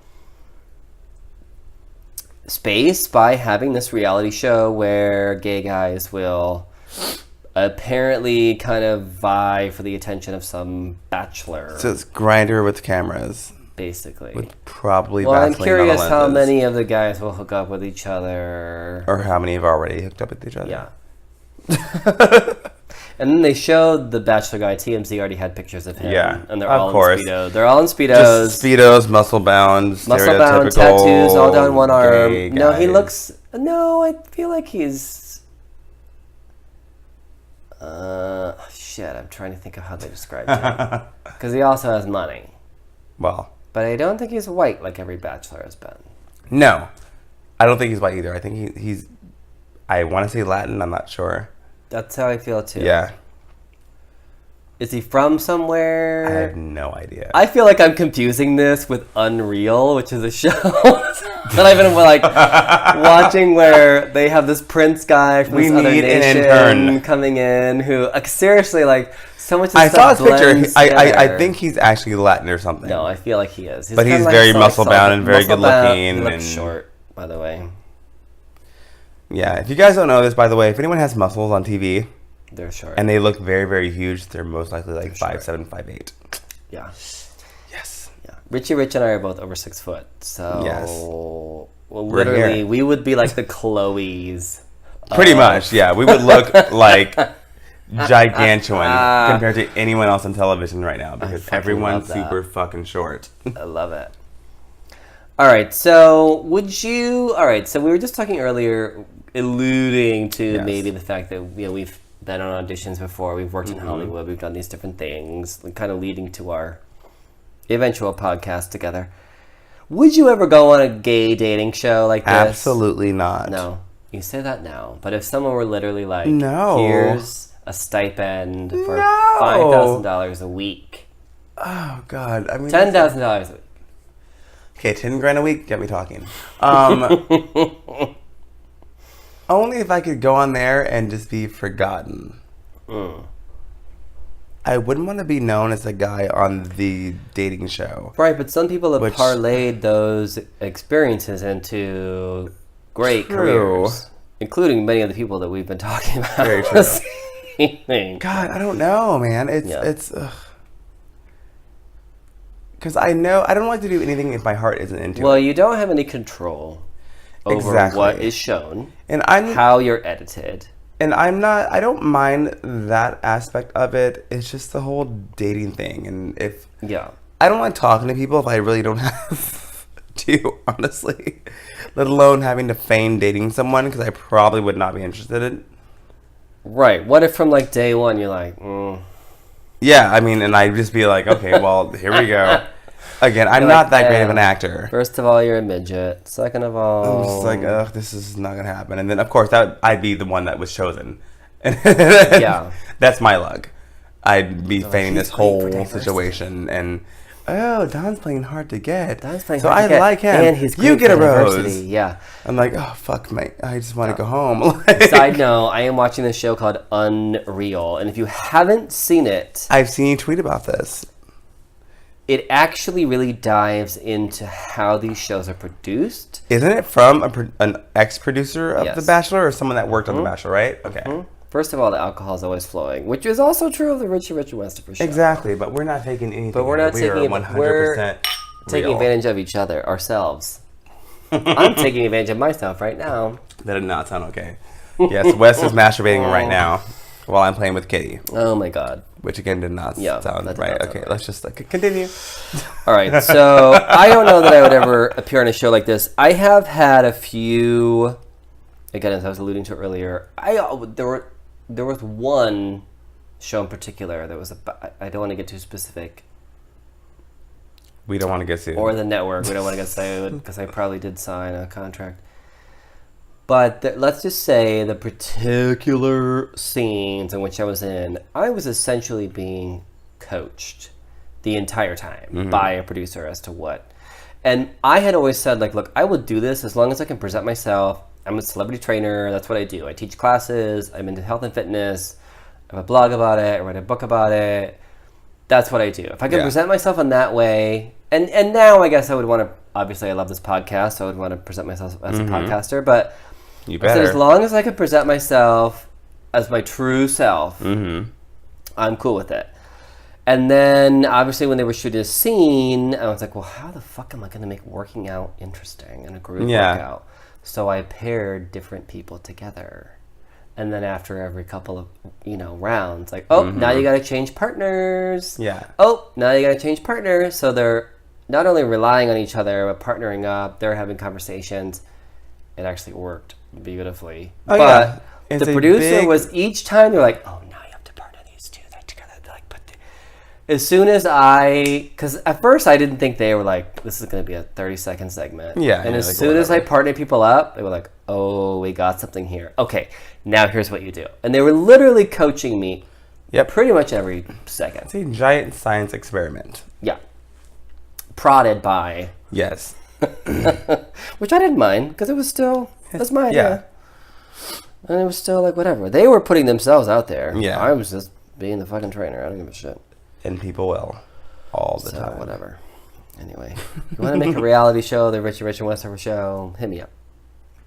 space by having this reality show where gay guys will apparently kind of vie for the attention of some bachelor. So it's Grindr with cameras. Basically. With probably well, I'm Vaseline on the curious how lenses. many of the guys will hook up with each other. Or how many have already hooked up with each other. Yeah. And then they showed the Bachelor guy, TMZ already had pictures of him. Yeah, And they're of all course. in Speedos. They're all in Speedos. Just Speedos, muscle-bound, Muscle-bound, stereotypical tattoos all down one arm. gay No, he guys. looks... No, I feel like he's... shit, I'm trying to think of how they described him. Because he also has money. Well... But I don't think he's white like every Bachelor has been. No. I don't think he's white either. I think he's... I want to say Latin. I'm not sure. That's how I feel, too. Yeah. Is he from somewhere? I have no idea. I feel like I'm confusing this with Unreal, which is a show that I've been like watching where they have this prince guy from this other nation coming in who seriously like so much. I saw his picture. I think he's actually Latin or something. No, I feel like he is. But he's very muscle bound and very good looking. He looks short, by the way. Yeah, if you guys don't know this, by the way, if anyone has muscles on TV, they're short. And they look very, very huge, they're most likely like 5'7", 5'8". Yeah. Yes. Yeah. Rich and I are both over 6 foot. So yes. Well, literally, we would be like the Chloes. Pretty much, yeah. We would look like gigantuan compared to anyone else on television right now because everyone's super fucking short. I love it. All right, so so we were just talking earlier, alluding to maybe the fact that we've been on auditions before, we've worked in Hollywood, we've done these different things, kind of leading to our eventual podcast together. Would you ever go on a gay dating show like this? Absolutely not. No, you say that now, but if someone were literally like, no, here's a stipend for $5,000 a week. Oh God, I mean $10,000 a week. Okay, $10,000 a week, get me talking. Only if I could go on there and just be forgotten. I wouldn't want to be known as a guy on the dating show. Right, but some people have parlayed those experiences into great careers, including many of the people that we've been talking about. Very true. God, I don't know, man. It's because I know I don't like to do anything if my heart isn't into it. Well, you don't have any control over what is shown and how you're edited. And I don't mind that aspect of it. It's just the whole dating thing. And I don't like talking to people if I really don't have to, honestly. Let alone having to feign dating someone because I probably would not be interested in. Right. What if from like day one you're like, Yeah, I mean, and I'd just be like, okay, well, here we go. Again, I'm not that great of an actor. First of all, you're a midget. Second of all, I'm just like, ugh, this is not gonna happen. And then, of course, I'd be the one that was chosen. That's my luck. I'd be feigning this whole situation, and Don's playing hard to get. So I like him. And he's you get a rose. Yeah. I'm like, oh fuck, mate. I just want to go home. Side note: I am watching this show called Unreal, and if you haven't seen it, I've seen you tweet about this. It actually really dives into how these shows are produced. Isn't it from an ex-producer of The Bachelor or someone that worked on The Bachelor, right? Okay. First of all, the alcohol is always flowing, which is also true of the Richie Westerfer show. Exactly, but we're not taking anything. But we're not taking 100% taking advantage of each other, ourselves. I'm taking advantage of myself right now. That did not sound okay. Yes, Wes is masturbating right now while I'm playing with Katy. Oh my God. Which again did not sound right. Okay, let's just continue. All right, so I don't know that I would ever appear on a show like this. I have had a few, again, as I was alluding to earlier, there was one show in particular that was I don't want to get too specific. We don't want to get sued. Or the network, we don't want to get sued because I probably did sign a contract. But let's just say the particular scenes in which I was in, I was essentially being coached the entire time by a producer as to what. And I had always said, like, look, I will do this as long as I can present myself. I'm a celebrity trainer. That's what I do. I teach classes. I'm into health and fitness. I have a blog about it. I write a book about it. That's what I do. If I can present myself in that way, and now I guess I would want to, obviously I love this podcast, so I would want to present myself as a podcaster, but you better. As long as I can present myself as my true self, I'm cool with it. And then, obviously, when they were shooting a scene, I was like, well, how the fuck am I going to make working out interesting and a group workout? So I paired different people together. And then after every couple of, rounds, like, now you got to change partners. Yeah. Oh, now you got to change partners. So they're not only relying on each other, but partnering up. They're having conversations. It actually worked beautifully. But the producer was each time they're like, oh, now you have to partner these two together. Like, as soon as because at first I didn't think they were like, this is going to be a 30-second segment. Yeah. And as soon as I partnered people up, they were like, oh, we got something here. Okay, now here's what you do. And they were literally coaching me Yep. Pretty much every second. It's a giant science experiment. Yeah. Prodded by. Yes. Which I didn't mind, because it was still, that's my idea. Yeah. And it was still like, whatever. They were putting themselves out there. Yeah. I was just being the fucking trainer. I don't give a shit. And people will. All the time. Whatever. Anyway. You want to make a reality show, the Rich and Westover show, hit me up.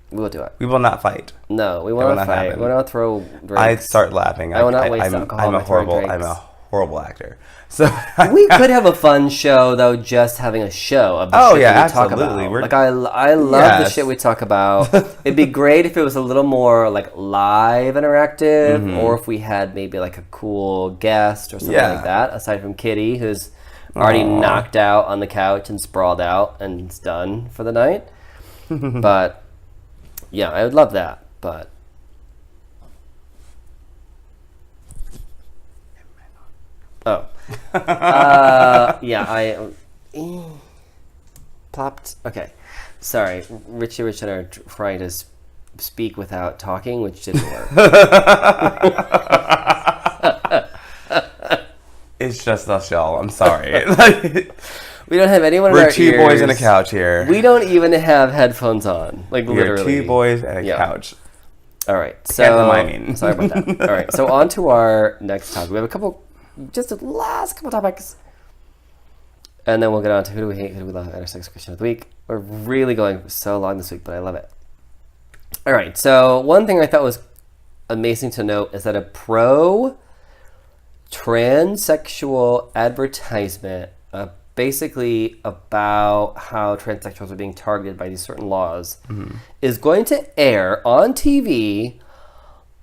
We will do it. We will not fight. No, we will not fight. Happen. We will not throw drinks. I'd start laughing. I will not waste alcohol. I'm a horrible actor. So we could have a fun show though, just having a show of the shit that we talk about. Like I love the shit we talk about. It'd be great if it was a little more like live interactive, or if we had maybe like a cool guest or something like that. Aside from Kitty, who's already knocked out on the couch and sprawled out and it's done for the night. But yeah, I would love that. But yeah, I plopped. Okay, sorry. Richie and I are trying to speak without talking, which didn't work. It's just us, y'all. I'm sorry. We don't have anyone. We're two boys and a couch here. We don't even have headphones on. Like literally, we're two boys and a couch. All right. So sorry about that. All right. So on to our next topic. We have a couple. Just the last couple topics. And then we'll get on to who do we hate, who do we love, and our sex question of the week. We're really going so long this week, but I love it. All right, so one thing I thought was amazing to note is that a pro-transsexual advertisement, basically about how transsexuals are being targeted by these certain laws, is going to air on TV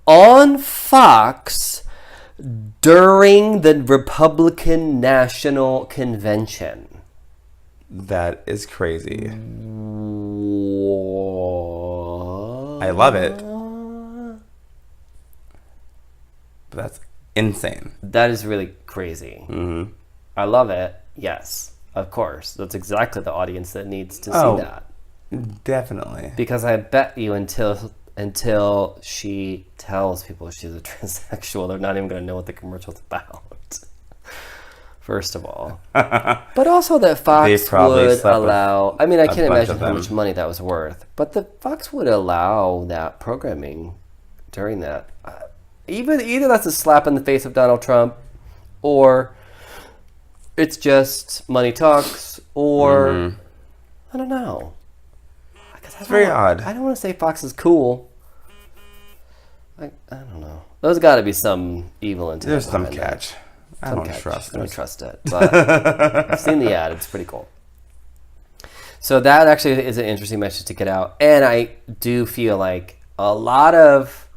on Fox during the Republican National Convention. That is crazy. What? I love it. But that's insane. That is really crazy. Mm-hmm. I love it. Yes, of course. That's exactly the audience that needs to see that. Definitely. Because I bet you until she tells people she's a transsexual, they're not even going to know what the commercial's about. First of all. But also that Fox would allow... I mean, I can't imagine how much money that was worth. But the Fox would allow that programming during that. Either that's a slap in the face of Donald Trump, or it's just money talks, or... I don't know. It's very odd. I don't want to say Fox is cool. I don't know. There's got to be some evil intent. There's some catch. I don't trust it. But I've seen the ad. It's pretty cool. So that actually is an interesting message to get out. And I do feel like a lot of